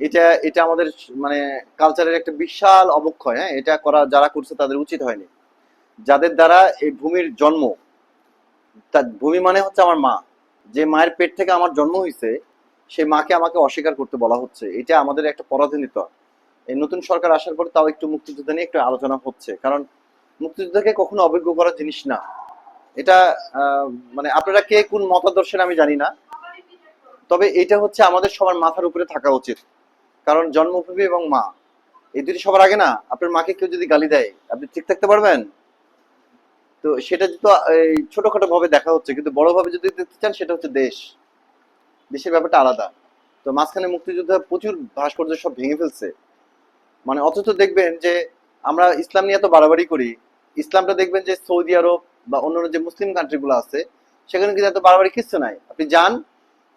এটা এটা আমাদের মানে কালচারের একটা বিশাল অবক্ষয়। হ্যাঁ, এটা করা যারা করছে তাদের উচিত হয়নি। যাদের দ্বারা এই ভূমির জন্ম, তার ভূমি মানে হচ্ছে আমার মা, যে মায়ের পেট থেকে আমার জন্ম হয়েছে, সেই মাকে আমাকে অস্বীকার করতে বলা হচ্ছে, এটা আমাদের একটা পরাধীনতা। এই নতুন সরকার আসার পর তাও একটু মুক্তিযুদ্ধ নিয়ে একটু আলোচনা হচ্ছে, কারণ মুক্তিযুদ্ধকে কখনো অবজ্ঞ করার জিনিস না এটা। মানে আপনারা কে কোন মতাদর্শের আমি জানি না, তবে এটা হচ্ছে আমাদের সবার মাথার উপরে থাকা উচিত। কারণ জন্মভূমি এবং মা, এই দুটি সবার আগে না। আপনার মাকে কেউ যদি গালি দেয়, আপনি ঠিক থাকতে পারবেন? তো সেটা তো এই ছোটখাটো ভাবে দেখা হচ্ছে, কিন্তু বড় ভাবে যদি দেখতে চান, সেটা হচ্ছে দেশ, দেশের ব্যাপারটা আলাদা। তো মাঝখানে মুক্তিযুদ্ধ প্রচুর ভাস্কর্য সব ভেঙে ফেলছে, মানে অথচ দেখবেন যে আমরা ইসলাম নিয়ে এত বাড়াবাড়ি করি, ইসলামটা দেখবেন যে সৌদি আরব বা অন্যান্য যে মুসলিম কান্ট্রি গুলো আছে, সেখানে কিন্তু এত বাড়াবাড়ি কিচ্ছু নাই। আপনি যান,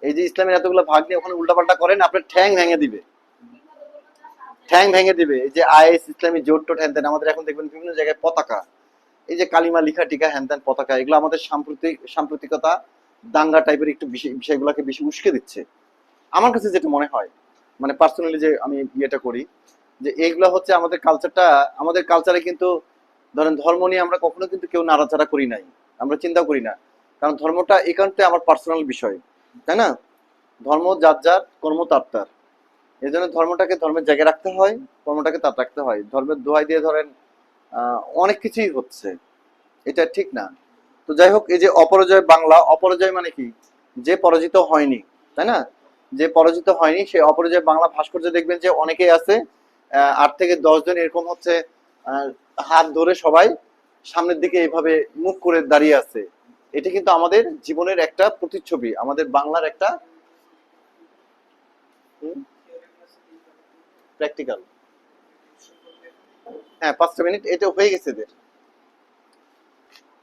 এই যে ইসলামের এতগুলো ভাগ নিয়ে ওখানে উল্টাপাল্টা করেন, আপনার ঠ্যাং ভেঙে দিবে, ঠ্যাং ভেঙে দিবে। এই যে আইএস, ইসলামী জোট টোট হ্যান ত্যান, আমাদের এখন দেখবেন বিভিন্ন জায়গায় পতাকা, এই যে কালিমা লিখা টিকা হ্যান ত্যান পতাকা, এগুলো আমাদের সাম্প্রতিকতা দাঙ্গা টাইপের একটু বিষয়গুলোকে বেশি উস্কে দিচ্ছে। আমার কাছে যেটা মনে হয়, মানে পার্সোনালি যে আমি ইয়েটা করি, যে এইগুলো হচ্ছে আমাদের কালচারটা, আমাদের কালচারে কিন্তু ধরেন ধর্ম নিয়ে আমরা কখনো কিন্তু কেউ নাড়াচাড়া করি নাই, আমরা চিন্তা করি না, কারণ ধর্মটা একান্তে আমার পার্সোনাল বিষয়, তাই না? ধর্ম যার যার, কর্ম তার তার। এই জন্য ধর্মটাকে ধর্মের জায়গায় রাখতে হয়, কর্মটাকে তার রাখতে হয়। ধর্মের দোহাই দিয়ে ধরেন অনেক কিছুই হচ্ছে, এটা ঠিক না। তো যাই হোক, এই যে অপরাজয় বাংলা, অপরাজয় মানে কি? যে পরাজিত হয়নি, তাই না? যে পরাজিত হয়নি সেই অপরাজয় বাংলা ভাস্কর্য দেখবেন যে অনেকেই আছে, 8 থেকে 10 জন এরকম হচ্ছে, হাত ধরে সবাই সামনের দিকে এইভাবে মুখ করে দাঁড়িয়ে আছে। এটা কিন্তু আমাদের জীবনের একটা প্রতিচ্ছবি, আমাদের বাংলার একটা প্র্যাকটিক্যাল। হ্যাঁ, 5টা মিনিট এটা হয়ে গেছে এদের।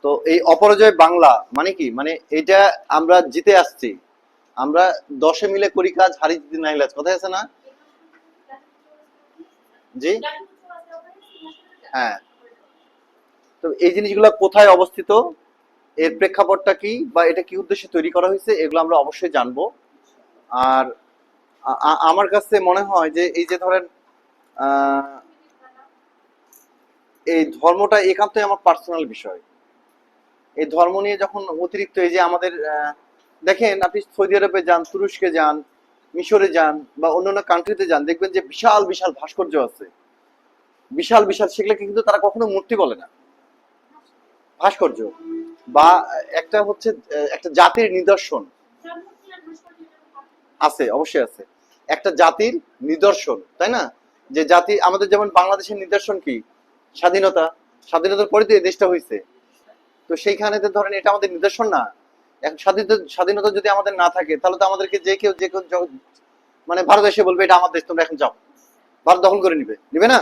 তো এই অপরাজয় বাংলা মানে কি? মানে এটা আমরা জিতে আসছি, আমরা 10-এ মিলে করি কাজ, হারি জিতি নাহিলাজ, কথা আছে না? জি, হ্যাঁ। তো এই জিনিসগুলো কোথায় অবস্থিত, এর প্রেক্ষাপটটা কি, বা এটা কি উদ্দেশ্যে তৈরি করা হয়েছে, এগুলো আমরা অবশ্যই জানবো। আর আমার কাছে মনে হয় যে এই যে ধরেন আহ, এই ধর্মটা একান্তই আমার পার্সোনাল বিষয়। এই ধর্ম নিয়ে যখন অতিরিক্ত, এই যে আমাদের দেখেন, আপনি সৌদি আরবে যান, তুরস্কে যান, মিশরে যান, বা অন্যান্য কান্ট্রিতে যান, দেখবেন যে বিশাল বিশাল ভাস্কর্য আছে, বিশাল বিশাল, সেগুলোকে কিন্তু তারা কখনো মূর্তি বলে না, ভাস্কর্য। বা একটা হচ্ছে একটা জাতির নিদর্শন আছে, অবশ্যই আছে, একটা জাতির নিদর্শন, তাই না? যে জাতি, আমাদের যেমন বাংলাদেশের নিদর্শন কি? স্বাধীনতা। স্বাধীনতার পরে তো এই দেশটা হয়েছে। তো সেইখানে তো ধরেন এটা আমাদের নিদর্শন না। এখন স্বাধীনতা যদি আমাদের না থাকে, তাহলে তো আমাদেরকে যে কেউ মানে ভারত এসে বলবে এটা আমার দেশ, তোমরা এখন যাও, ভারত দখল করে নিবে, নিবে না?